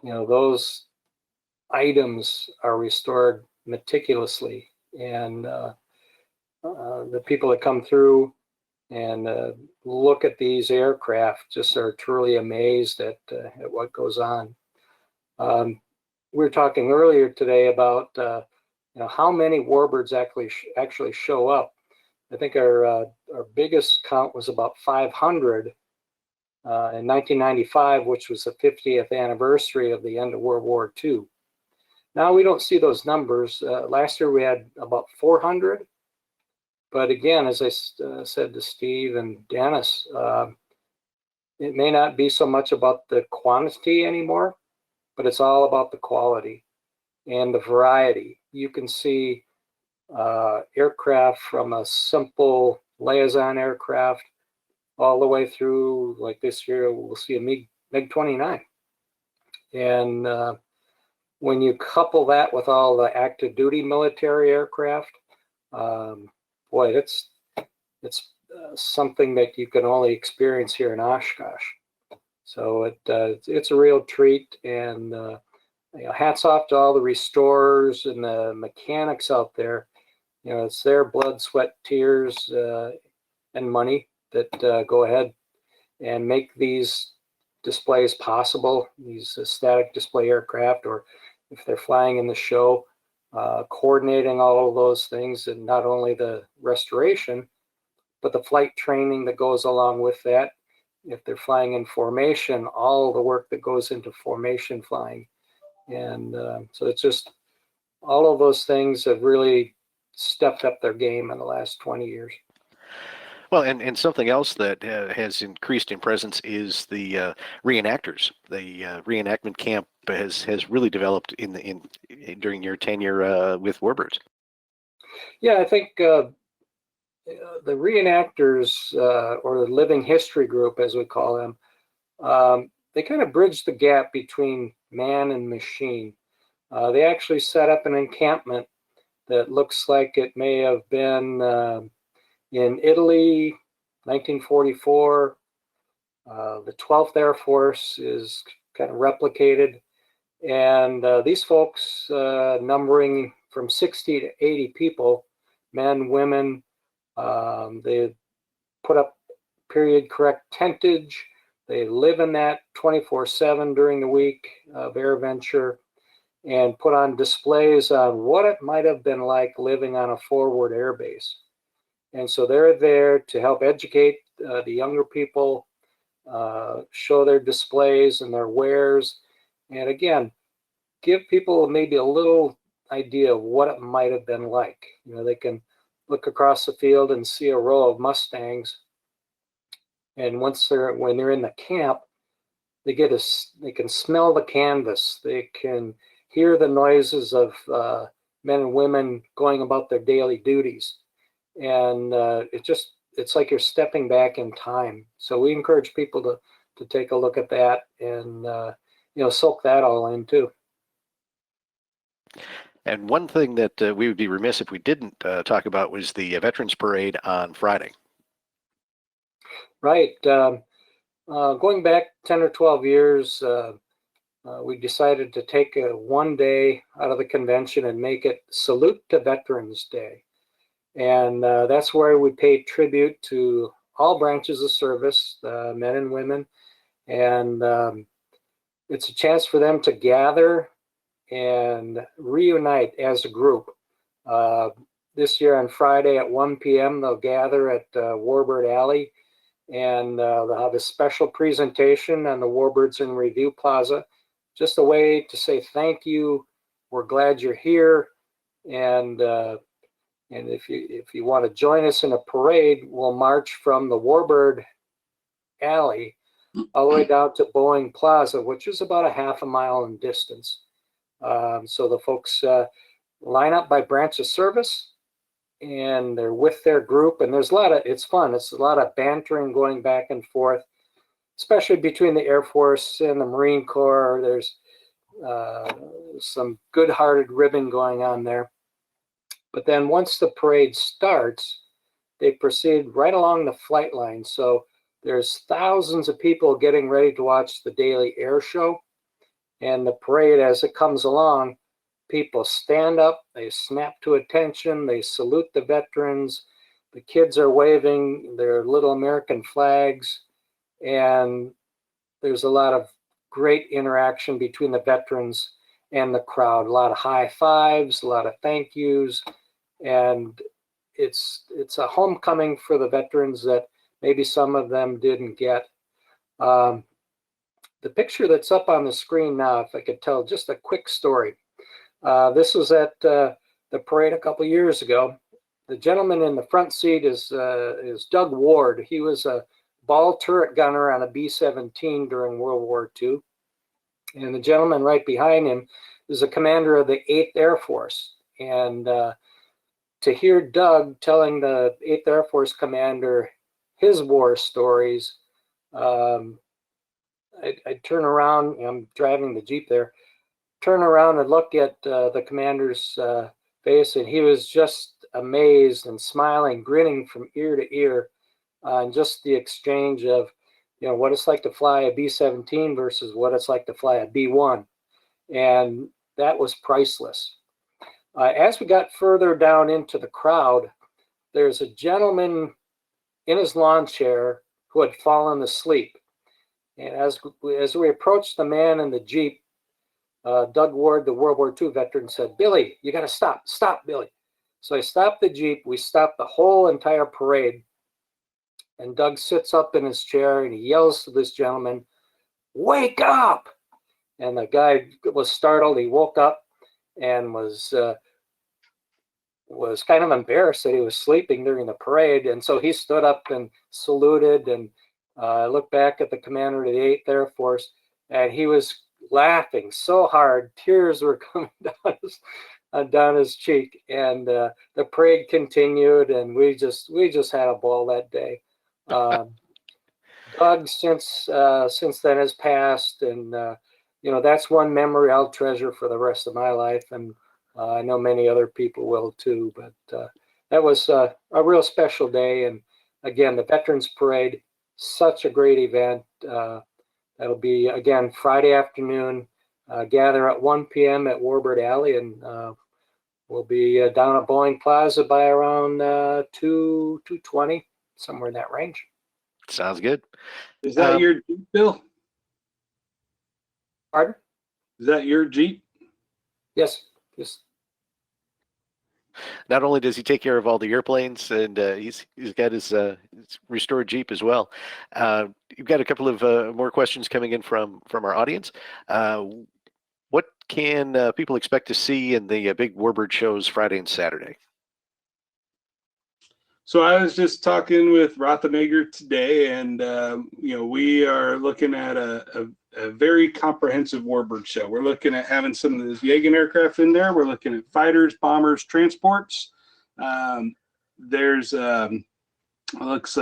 those items are restored meticulously, and the people that come through and look at these aircraft just are truly amazed at what goes on. We were talking earlier today about how many Warbirds actually show up. I think our biggest count was about 500 in 1995, which was the 50th anniversary of the end of World War II. Now we don't see those numbers. Last year we had about 400. But again, as I said to Steve and Dennis, it may not be so much about the quantity anymore, but it's all about the quality and the variety. You can see aircraft from a simple liaison aircraft all the way through, like this year, we'll see a MiG-29. And when you couple that with all the active duty military aircraft, boy, it's something that you can only experience here in Oshkosh. So it's a real treat, and hats off to all the restorers and the mechanics out there. It's their blood, sweat, tears, and money that go ahead and make these displays possible, these static display aircraft, or if they're flying in the show, coordinating all of those things, and not only the restoration, but the flight training that goes along with that. If they're flying in formation, all the work that goes into formation flying. And so it's just all of those things have really stepped up their game in the last 20 years. Well, and something else that has increased in presence is the reenactors. The reenactment camp has really developed during your tenure with Warbirds. Yeah, I think the reenactors, or the living history group, as we call them, they kind of bridge the gap between man and machine. They actually set up an encampment that looks like it may have been in Italy, 1944. The 12th Air Force is kind of replicated. And these folks, numbering from 60 to 80 people, men, women, they put up period correct tentage. They live in that 24/7 during the week of AirVenture, and put on displays on what it might have been like living on a forward airbase. And so they're there to help educate the younger people, show their displays and their wares, and again, give people maybe a little idea of what it might have been like. They can look across the field and see a row of Mustangs, and when they're in the camp, they can smell the canvas, they can hear the noises of men and women going about their daily duties, and it's like you're stepping back in time. So we encourage people to take a look at that and soak that all in too. And one thing that we would be remiss if we didn't talk about was the Veterans Parade on Friday. Right. Going back 10 or 12 years, we decided to take one day out of the convention and make it Salute to Veterans Day. And that's where we pay tribute to all branches of service, men and women. And it's a chance for them to gather and reunite as a group. This year on Friday at 1 p.m., they'll gather at Warbird Alley, and they'll have a special presentation on the Warbirds in Review Plaza. Just a way to say thank you. We're glad you're here, and if you want to join us in a parade, we'll march from the Warbird Alley all the way down to Boeing Plaza, which is about a half a mile in distance. So the folks line up by branch of service, and they're with their group, and it's fun. It's a lot of bantering going back and forth, especially between the Air Force and the Marine Corps. There's some good-hearted ribbing going on there. But then once the parade starts, they proceed right along the flight line. So there's thousands of people getting ready to watch the daily air show. And the parade, as it comes along, people stand up, they snap to attention, they salute the veterans. The kids are waving their little American flags. And there's a lot of great interaction between the veterans and the crowd. A lot of high fives, a lot of thank yous. And it's a homecoming for the veterans that maybe some of them didn't get. The picture that's up on the screen now, if I could tell just a quick story. This was at the parade a couple years ago. The gentleman in the front seat is Doug Ward. He was a ball turret gunner on a B-17 during World War II. And the gentleman right behind him is a commander of the 8th Air Force. And to hear Doug telling the 8th Air Force commander his war stories, I'd turn around, I'm driving the Jeep there, turn around and look at the commander's face, and he was just amazed and smiling, grinning from ear to ear, and just the exchange of what it's like to fly a B-17 versus what it's like to fly a B-1. And that was priceless. As we got further down into the crowd, there's a gentleman in his lawn chair who had fallen asleep. And as we approached the man in the Jeep, Doug Ward, the World War II veteran, said, "Billy, you got to stop. Stop, Billy." So I stopped the Jeep. We stopped the whole entire parade. And Doug sits up in his chair and he yells to this gentleman, "Wake up!" And the guy was startled. He woke up and was kind of embarrassed that he was sleeping during the parade. And so he stood up and saluted, and looked back at the commander of the 8th Air Force, and he was laughing so hard, tears were coming down his cheek. And the parade continued, and we just had a ball that day. Doug since then has passed, and that's one memory I'll treasure for the rest of my life, and I know many other people will too. But that was a real special day, and again, the Veterans Parade, such a great event. That'll be again Friday afternoon. Gather at 1 p.m. at Warbird Alley, and we'll be down at Boeing Plaza by around 2:20, somewhere in that range. Sounds good. Is that your Jeep, Bill? Pardon? Is that your Jeep? Yes. Yes. Not only does he take care of all the airplanes, and he's got his restored Jeep as well. You've got a couple of more questions coming in from our audience. What can people expect to see in the big Warbird shows Friday and Saturday? So I was just talking with Rothenegger today, and we are looking at a very comprehensive Warbird show. We're looking at having some of those Yagan aircraft in there. We're looking at fighters, bombers, transports. There's looks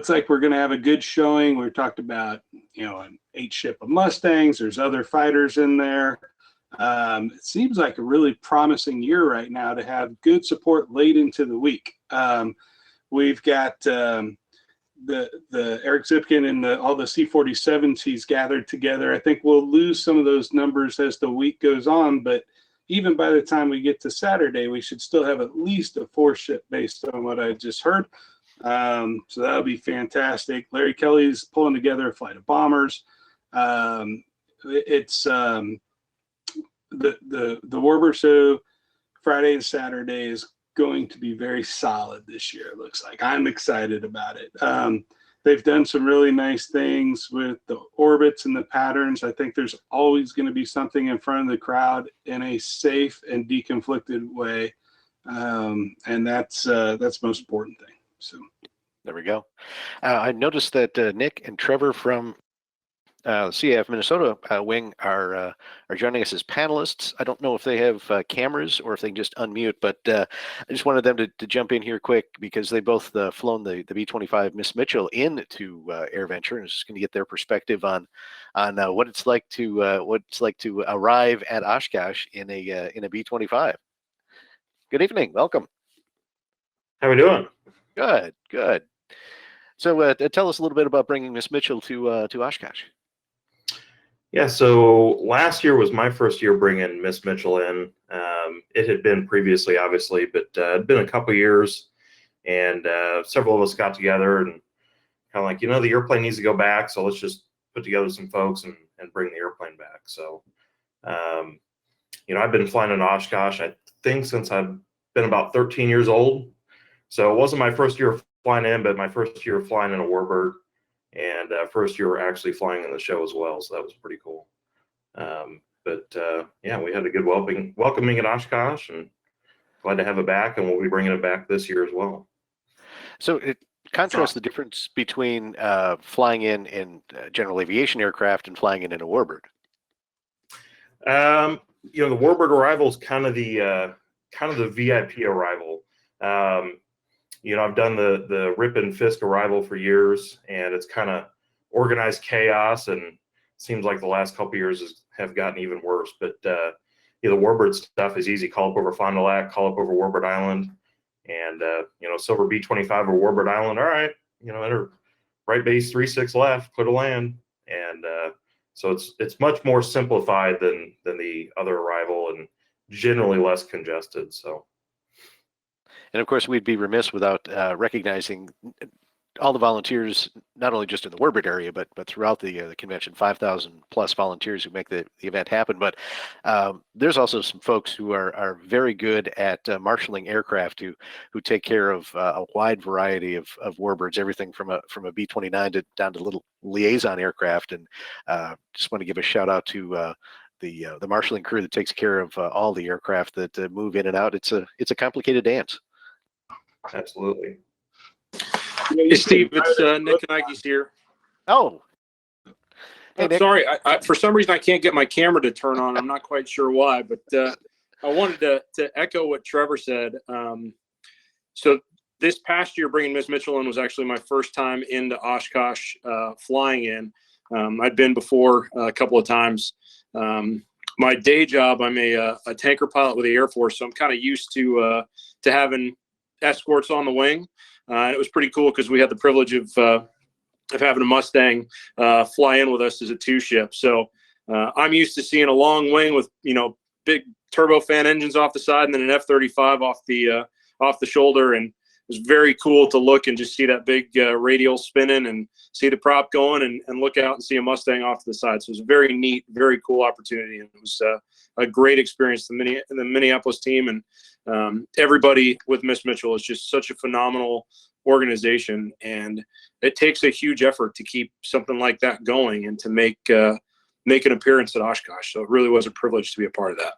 like we're going to have a good showing. We talked about an 8 ship of Mustangs. There's other fighters in there. It seems like a really promising year right now to have good support late into the week. We've got the Eric Zipkin and all the C-47s he's gathered together. I think we'll lose some of those numbers as the week goes on, but even by the time we get to Saturday, we should still have at least a 4 ship based on what I just heard. So that'll be fantastic. Larry Kelly's pulling together a flight of bombers. It's the Warbird show Friday and Saturday is going to be very solid this year. It looks like. I'm excited about it. They've done some really nice things with the orbits and the patterns. I think there's always going to be something in front of the crowd in a safe and deconflicted way, and that's the most important thing. So there we go. I noticed that Nick and Trevor from CAF Minnesota wing are joining us as panelists. I don't know if they have cameras or if they can just unmute, but I just wanted them to jump in here quick because they both flown the B-25 Miss Mitchell into AirVenture, and I was just going to get their perspective on what it's like to arrive at Oshkosh in a B-25. Good evening, welcome. How we doing? Good. So tell us a little bit about bringing Miss Mitchell to Oshkosh. Yeah, so last year was my first year bringing Miss Mitchell in. It had been previously, obviously, but it had been a couple years, and several of us got together and kind of like, the airplane needs to go back, so let's just put together some folks and bring the airplane back. So, I've been flying in Oshkosh, I think, since I've been about 13 years old. So it wasn't my first year flying in, but my first year flying in a Warbird. And first year actually flying in the show as well, so that was pretty cool. Yeah, we had a good welcoming at Oshkosh, and glad to have it back, and we'll be bringing it back this year as well. So it contrasts the difference between flying in general aviation aircraft and flying in a Warbird. The Warbird arrival is kind of the VIP arrival. I've done the Rip and Fisk arrival for years, and it's kind of organized chaos, and it seems like the last couple of years have gotten even worse. But the Warbird stuff is easy. Call up over Fond du Lac, call up over Warbird Island, and Silver B-25 or Warbird Island. All right, enter right base 36 left, clear to land. And so it's much more simplified than the other arrival, and generally less congested. So. And of course, we'd be remiss without recognizing all the volunteers, not only just in the Warbird area, but throughout the convention. 5,000 plus volunteers who make the event happen. But there's also some folks who are very good at marshaling aircraft who take care of a wide variety of Warbirds, everything from a B-29 down to little liaison aircraft. And just want to give a shout out to the marshaling crew that takes care of all the aircraft that move in and out. It's a complicated dance. Absolutely. Hey, Steve, it's Nick Kanakis here. Oh. Hey, Nick. Sorry, I for some reason I can't get my camera to turn on. I'm not quite sure why, but I wanted to echo what Trevor said. So this past year, bringing Miss Mitchell in was actually my first time into Oshkosh flying in. I'd been before a couple of times. My day job, I'm a tanker pilot with the Air Force, so I'm kind of used to having escorts on the wing. And it was pretty cool because we had the privilege of having a Mustang fly in with us as a two-ship. So I'm used to seeing a long wing with, big turbofan engines off the side and then an F-35 off the shoulder. And it was very cool to look and just see that big radial spinning and see the prop going and look out and see a Mustang off to the side. So it was a very neat, very cool opportunity. And it was a great experience. The Minneapolis team and everybody with Miss Mitchell is just such a phenomenal organization. And it takes a huge effort to keep something like that going and to make an appearance at Oshkosh. So it really was a privilege to be a part of that.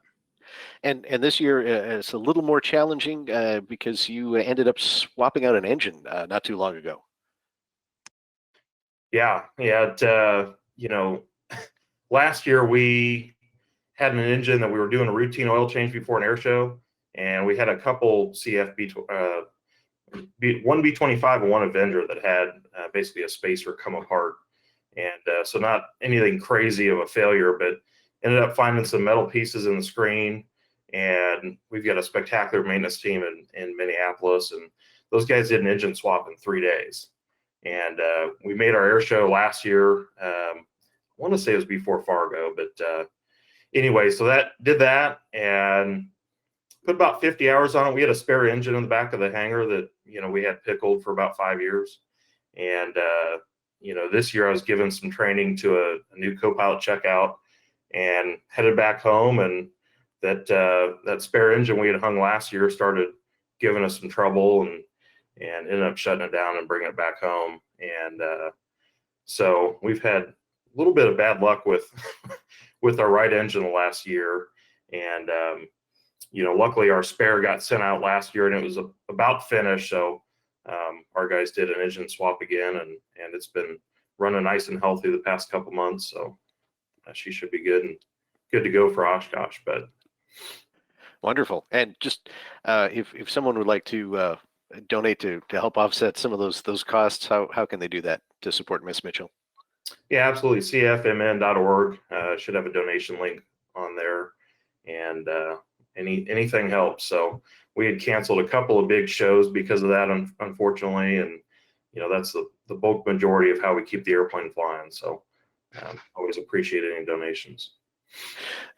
And this year it's a little more challenging because you ended up swapping out an engine not too long ago. Yeah. Last year we had an engine that we were doing a routine oil change before an air show, and we had a couple CF one B-25 and one Avenger that had basically a spacer come apart, and so not anything crazy of a failure, but ended up finding some metal pieces in the screen. And we've got a spectacular maintenance team in Minneapolis, and those guys did an engine swap in 3 days. And we made our air show last year. I want to say it was before Fargo, but anyway, so did that and put about 50 hours on it. We had a spare engine in the back of the hangar that, we had pickled for about 5 years. And, this year I was given some training to a new co-pilot checkout and headed back home. And that spare engine we had hung last year started giving us some trouble and ended up shutting it down and bringing it back home. And so we've had a little bit of bad luck with our right engine the last year. And, luckily our spare got sent out last year and it was about finished. So our guys did an engine swap again, and it's been running nice and healthy the past couple months. So she should be good to go for Oshkosh. But Wonderful. And just if someone would like to donate to help offset some of those costs, how can they do that to support Miss Mitchell? Yeah, absolutely. CFMN.org should have a donation link on there, and anything helps. So we had canceled a couple of big shows because of that, unfortunately, and that's the bulk majority of how we keep the airplane flying. So always appreciate any donations.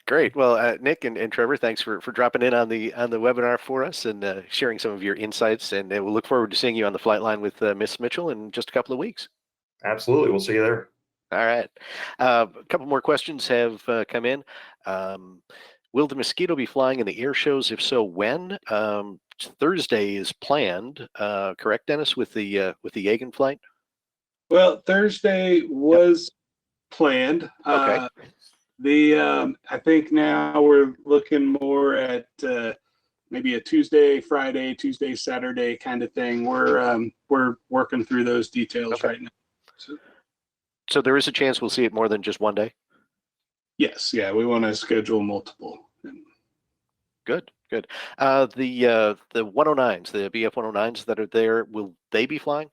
Great. Well, Nick and Trevor, thanks for dropping in on the webinar for us and sharing some of your insights. And we'll look forward to seeing you on the flight line with Miss Mitchell in just a couple of weeks. Absolutely. We'll see you there. All right. A couple more questions have come in. Will the Mosquito be flying in the air shows? If so, when? Thursday is planned, correct, Dennis, with the Yagan flight? Well, Thursday was planned. Okay. I think now we're looking more at maybe a Tuesday, Friday, Tuesday, Saturday kind of thing. We're working through those details right now. So there is a chance we'll see it more than just one day? Yes. Yeah. We want to schedule multiple. Good. The 109s, the BF 109s that are there, will they be flying?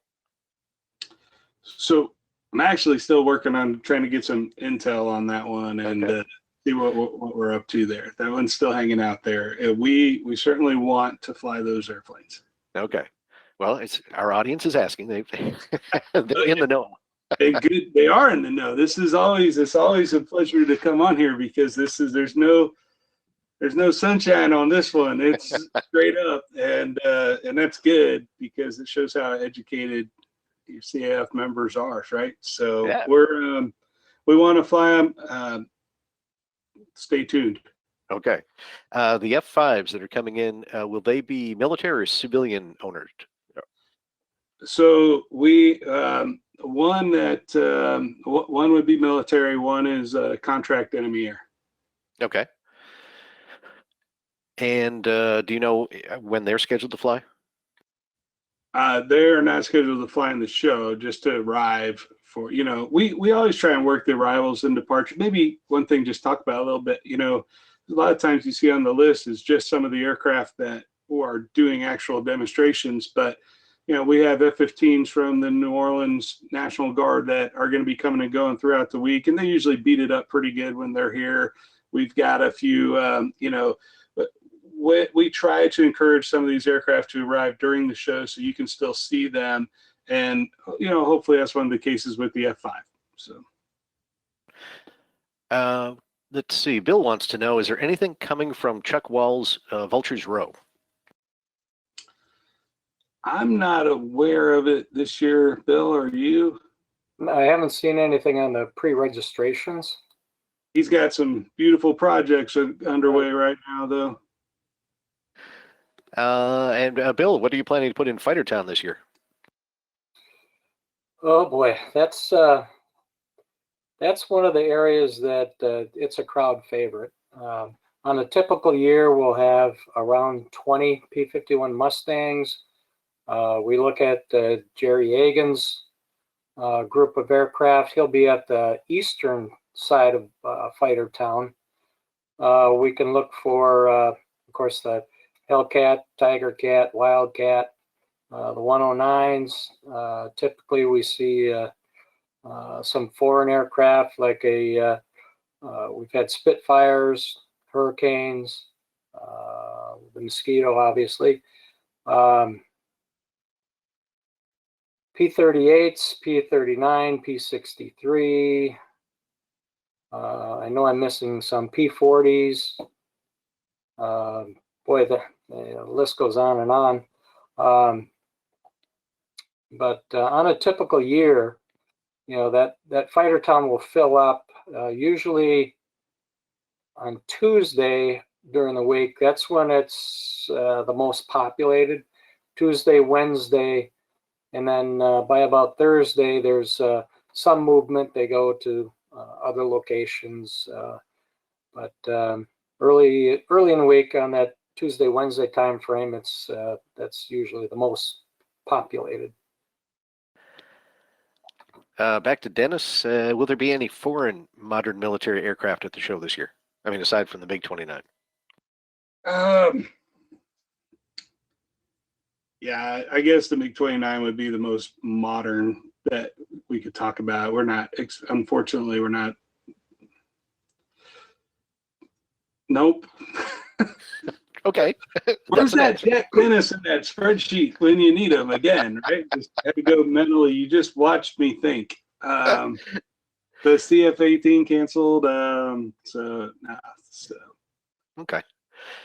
So I'm actually still working on trying to get some intel on that one and see what we're up to there. That one's still hanging out there. We certainly want to fly those airplanes. Okay. Well, it's our audience is asking. They're in the know. They are in the know. It's always a pleasure to come on here because there's no sunshine on this one. It's straight up, and that's good because it shows how educated your CAF members are, right? So Yeah. we want to fly them. Stay tuned. Okay. The F5s that are coming in, will they be military or civilian owners? So we one would be military. One is contract enemy air. Okay. And do you know when they're scheduled to fly? They're not scheduled to fly in the show, just to arrive for, we always try and work the arrivals and departure. Maybe one thing just talk about a little bit, a lot of times you see on the list is just some of the aircraft that are doing actual demonstrations, but we have F-15s from the New Orleans National Guard that are going to be coming and going throughout the week, and they usually beat it up pretty good when they're here. We've got a few, we try to encourage some of these aircraft to arrive during the show so you can still see them. And, hopefully that's one of the cases with the F5. So. Let's see. Bill wants to know, is there anything coming from Chuck Wall's Vultures Row? I'm not aware of it this year. Bill, are you? I haven't seen anything on the pre-registrations. He's got some beautiful projects underway right now, though. And Bill, what are you planning to put in Fightertown this year? Oh boy, that's one of the areas that it's a crowd favorite. On a typical year, we'll have around 20 P-51 Mustangs. We look at Jerry Yegan's group of aircraft. He'll be at the eastern side of Fightertown. We can look for, of course, the Hellcat, Tiger Cat, Wildcat, the 109s. Typically, we see some foreign aircraft like we've had Spitfires, Hurricanes, the Mosquito, obviously. P-38s, P-39, P-63. I know I'm missing some P-40s. Boy, the list goes on and on. But on a typical year, that Fightertown will fill up usually on Tuesday during the week. That's when it's the most populated. Tuesday, Wednesday, and then by about Thursday, there's some movement. They go to other locations, but early in the week on that Tuesday, Wednesday time frame, that's usually the most populated. Back to Dennis. Will there be any foreign modern military aircraft at the show this year? I mean, aside from the MiG-29. Yeah, I guess the MiG-29 would be the most modern that we could talk about. Unfortunately, we're not. Nope. Okay. Where's that Jack Dennis in that spreadsheet when you need him again, right? Just had to go mentally. You just watched me think. The CF-18 canceled. Okay.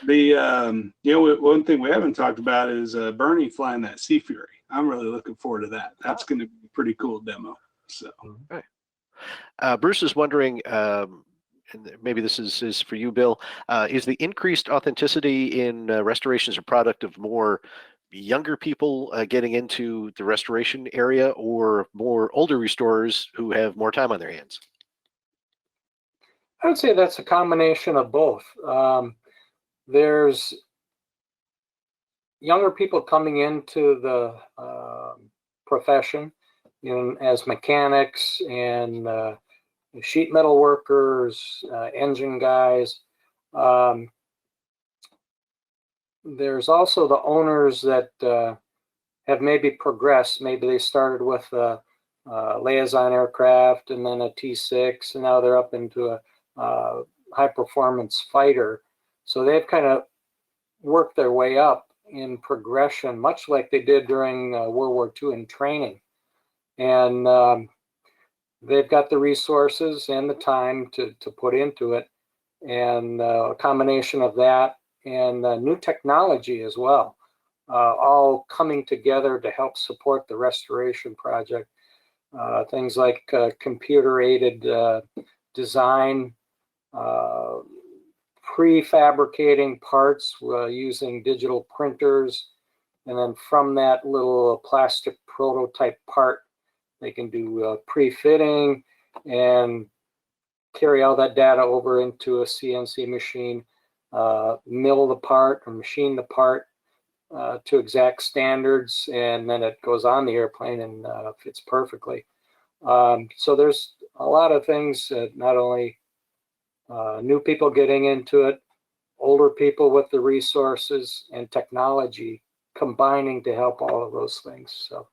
One thing we haven't talked about is Bernie flying that Sea Fury. I'm really looking forward to that. That's going to be a pretty cool demo. So, okay. Bruce is wondering, and maybe this is for you, Bill, is the increased authenticity in restorations a product of more younger people getting into the restoration area, or more older restorers who have more time on their hands? I would say that's a combination of both. There's younger people coming into the profession, as mechanics and sheet metal workers, engine guys. There's also the owners that have maybe progressed. Maybe they started with a liaison aircraft and then a T6, and now they're up into a high performance fighter. So they've kind of worked their way up in progression, much like they did during World War II in training. And they've got the resources and the time to put into it, and a combination of that and new technology as well, all coming together to help support the restoration project. Things like computer-aided design, prefabricating parts using digital printers, and then from that little plastic prototype part, they can do pre-fitting and carry all that data over into a CNC machine, mill the part or machine the part to exact standards, and then it goes on the airplane and fits perfectly. So there's a lot of things, not only new people getting into it, older people with the resources and technology combining to help all of those things. So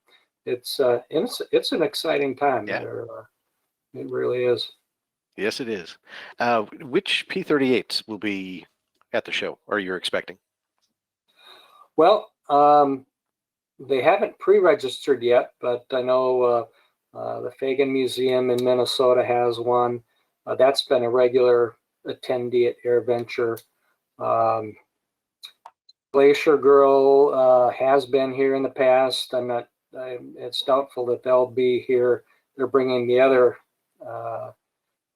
it's an exciting time. Yeah. It really is. Yes, it is. Which P-38s will be at the show, or you're expecting? Well, they haven't pre-registered yet, but I know the Fagan Museum in Minnesota has one. That's been a regular attendee at AirVenture. Glacier Girl has been here in the past. It's doubtful that they'll be here. They're bringing the other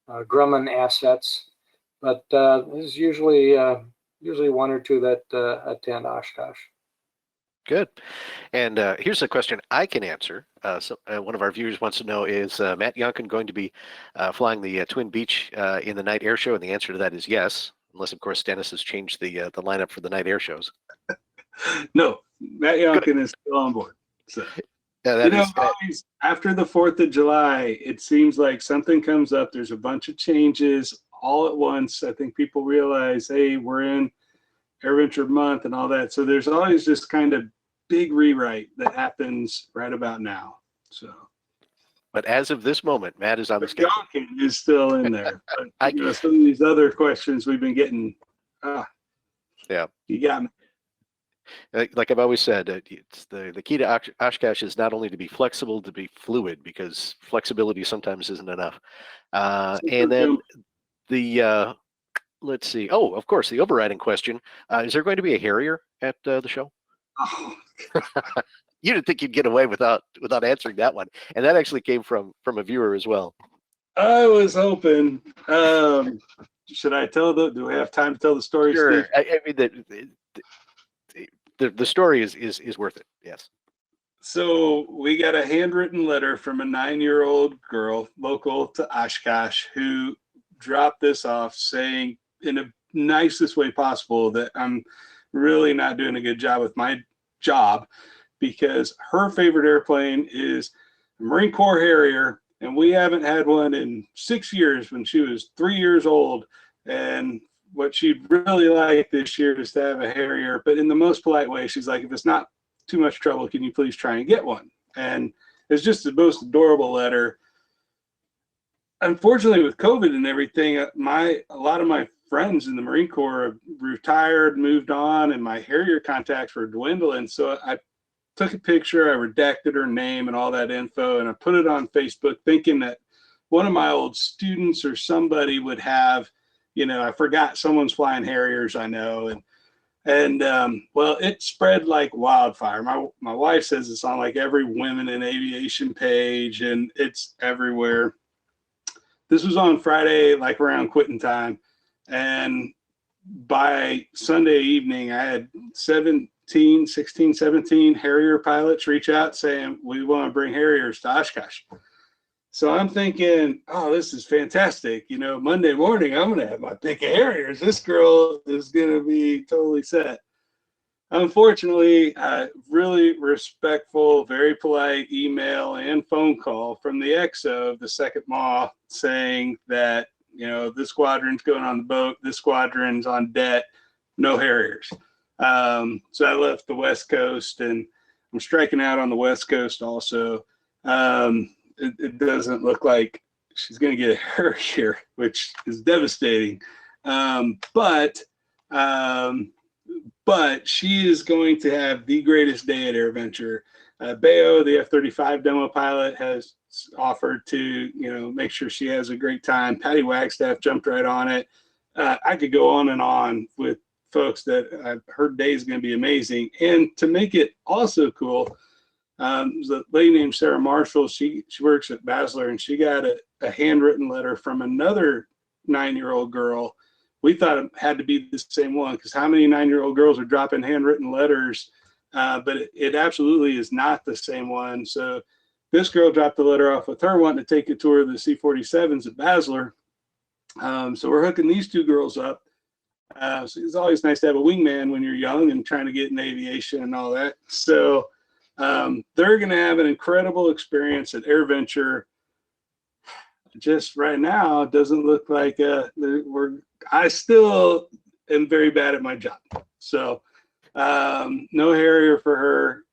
Grumman assets, but there's usually one or two that attend Oshkosh. Good. And here's a question I can answer. One of our viewers wants to know, is Matt Yonkin going to be flying the Twin Beach in the night air show? And the answer to that is yes, unless, of course, Dennis has changed the lineup for the night air shows. No, Matt Yonkin is still on board. So. Yeah, always after the 4th of July, it seems like something comes up. There's a bunch of changes all at once. I think people realize, hey, we're in AirVenture month and all that. So there's always this kind of big rewrite that happens right about now. So, but as of this moment, Matt is on the schedule. Yonkin is still in there. But, some of these other questions we've been getting. Yeah, you got me. Like I've always said, it's the key to Oshkosh is not only to be flexible, to be fluid, because flexibility sometimes isn't enough. And then the let's see. Oh, of course, the overriding question: is there going to be a Harrier at the show? Oh. You didn't think you'd get away without answering that one, and that actually came from a viewer as well. I was hoping. Should I tell do we have time to tell the story? Sure. I mean the story is worth it. Yes. So we got a handwritten letter from a 9-year-old girl local to Oshkosh who dropped this off saying in the nicest way possible that I'm really not doing a good job with my job because her favorite airplane is a Marine Corps Harrier, and we haven't had one in 6 years when she was 3 years old. And what she'd really like this year is to have a Harrier, but in the most polite way, she's like, if it's not too much trouble, can you please try and get one? And it's just the most adorable letter. Unfortunately, with COVID and everything, a lot of my friends in the Marine Corps have retired, moved on, and my Harrier contacts were dwindling. So I took a picture, I redacted her name and all that info, and I put it on Facebook thinking that one of my old students or somebody would have, I forgot someone's flying Harriers, I know. And well, it spread like wildfire. My wife says it's on like every women in aviation page, and it's everywhere. This was on Friday, like around quitting time. And by Sunday evening, I had 16, 17 Harrier pilots reach out saying, we want to bring Harriers to Oshkosh. So I'm thinking, oh, this is fantastic. Monday morning, I'm going to have my pick of Harriers. This girl is going to be totally set. Unfortunately, really respectful, very polite email and phone call from the XO of the 2nd MAW saying that, this squadron's going on the boat, this squadron's on deck, no Harriers. So I left the West Coast, and I'm striking out on the West Coast also. It doesn't look like she's going to get a Harrier, which is devastating. But but she is going to have the greatest day at AirVenture. Bayo, the F-35 demo pilot, has offered to, make sure she has a great time. Patty Wagstaff jumped right on it. I could go on and on with folks that her day is going to be amazing. And to make it also cool, there's a lady named Sarah Marshall. She works at Basler, and she got a handwritten letter from another 9-year-old girl. We thought it had to be the same one, because how many 9-year-old girls are dropping handwritten letters? But it absolutely is not the same one. So this girl dropped the letter off with her wanting to take a tour of the C-47s at Basler. So we're hooking these two girls up. So it's always nice to have a wingman when you're young and trying to get in aviation and all that. So they're going to have an incredible experience at AirVenture. Just right now, it doesn't look like I still am very bad at my job. So no Harrier for her.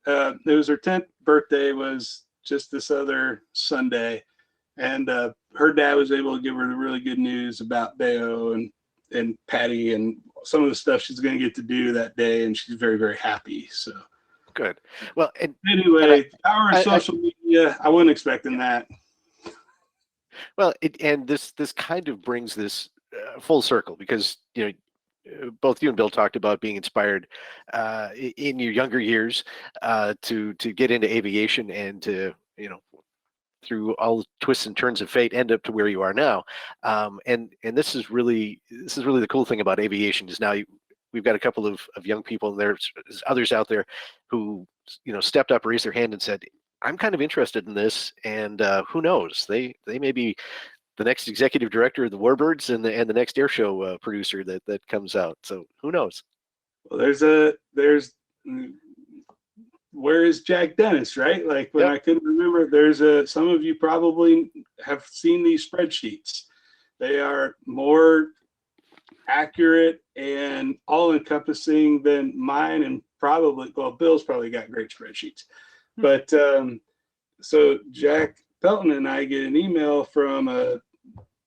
It was her 10th birthday, was just this other Sunday. And her dad was able to give her the really good news about Bayo and Patty and some of the stuff she's going to get to do that day. And she's very, very happy. So good. Well, anyway, power of social media, I wasn't expecting that. Well, and this kind of brings this full circle, because both you and Bill talked about being inspired in your younger years to get into aviation, and to through all the twists and turns of fate end up to where you are now. And this is really the cool thing about aviation, is now we've got a couple of young people, and there's others out there who stepped up, raised their hand, and said, I'm kind of interested in this, and who knows? They may be the next executive director of the Warbirds and the next air show producer that comes out. So who knows? Well, there's where is Jack Dennis, right? Like when I couldn't remember, some of you probably have seen these spreadsheets. They are more accurate and all encompassing than mine, and Bill's probably got great spreadsheets. But so Jack Pelton and I get an email from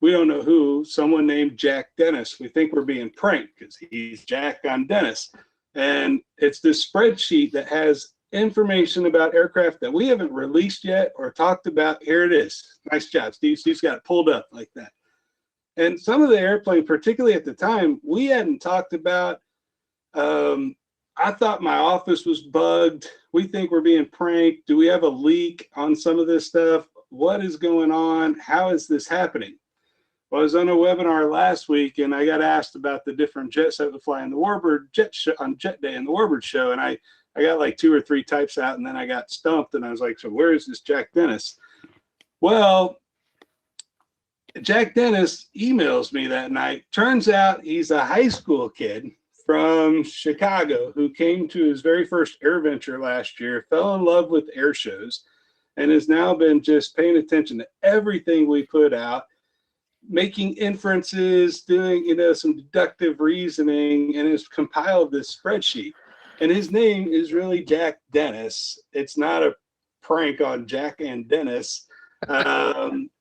we don't know who, someone named Jack Dennis. We think we're being pranked because he's Jack, I'm Dennis. And it's this spreadsheet that has information about aircraft that we haven't released yet or talked about. Here it is. Nice job, Steve. Steve's got it pulled up like that. And some of the airplanes, particularly at the time, we hadn't talked about. I thought my office was bugged. We think we're being pranked. Do we have a leak on some of this stuff? What is going on? How is this happening? Well, I was on a webinar last week, and I got asked about the different jets that would fly in the Warbird jet show, on Jet Day in the Warbird show, and I got like 2 or 3 types out, and then I got stumped, and I was like, so where is this Jack Dennis? Well, Jack Dennis emails me that night. Turns out he's a high school kid from Chicago who came to his very first AirVenture last year, fell in love with air shows, and has now been just paying attention to everything we put out, making inferences, doing some deductive reasoning, and has compiled this spreadsheet. And his name is really Jack Dennis. It's not a prank on Jack and Dennis.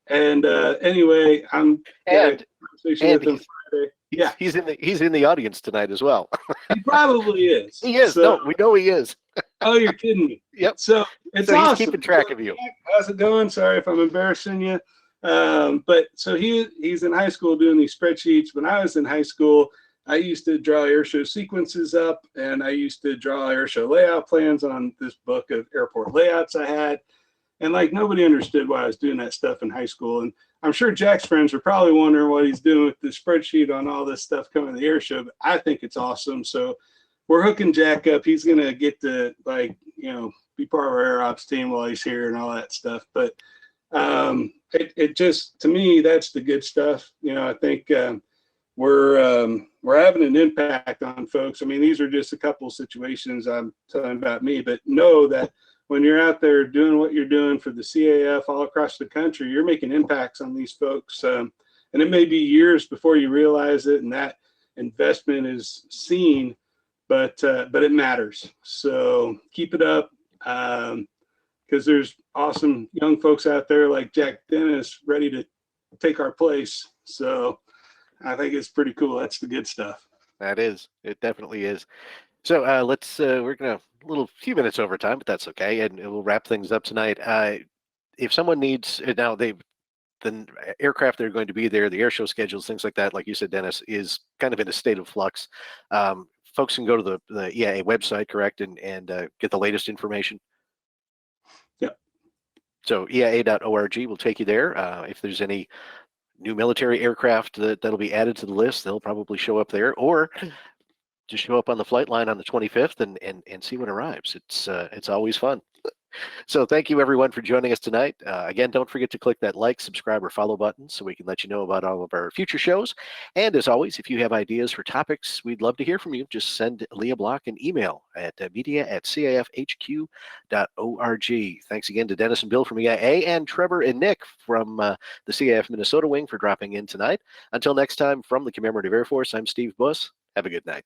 Anyway, I'm and with him Friday. Yeah, he's in the audience tonight as well. He probably is. He is. So, no, we know he is. Oh, you're kidding me. Yep. So it's so awesome. He's keeping track of you. How's it going? Sorry if I'm embarrassing you. But so he's in high school doing these spreadsheets. When I was in high school, I used to draw airshow sequences up, and I used to draw airshow layout plans on this book of airport layouts I had. And like nobody understood why I was doing that stuff in high school. And I'm sure Jack's friends are probably wondering what he's doing with the spreadsheet on all this stuff coming to the air show. But I think it's awesome. So we're hooking Jack up. He's gonna get to be part of our air ops team while he's here and all that stuff. But it just, to me, that's the good stuff. I think we're having an impact on folks. I mean, these are just a couple of situations I'm telling about me, but know that when you're out there doing what you're doing for the CAF all across the country, you're making impacts on these folks. And it may be years before you realize it, and that investment is seen, but it matters. So keep it up, because there's awesome young folks out there like Jack Dennis ready to take our place. So I think it's pretty cool. That's the good stuff. That is. It definitely is. So let's we're gonna a little few minutes over time, but that's okay, and we'll wrap things up tonight. If someone needs now, the aircraft that are going to be there, the air show schedules, things like that, like you said, Dennis, is kind of in a state of flux. Folks can go to the EAA website, correct, and get the latest information. Yep. So EAA.org will take you there. If there's any new military aircraft that'll be added to the list, they'll probably show up there, or just show up on the flight line on the 25th and see what arrives. It's always fun. So thank you everyone for joining us tonight. Again, don't forget to click that like, subscribe, or follow button so we can let you know about all of our future shows. And as always, if you have ideas for topics, we'd love to hear from you. Just send Leah Block an email at media@cafhq.org. Thanks again to Dennis and Bill from EIA and Trevor and Nick from the CAF Minnesota wing for dropping in tonight. Until next time, from the Commemorative Air Force, I'm Steve Buss. Have a good night.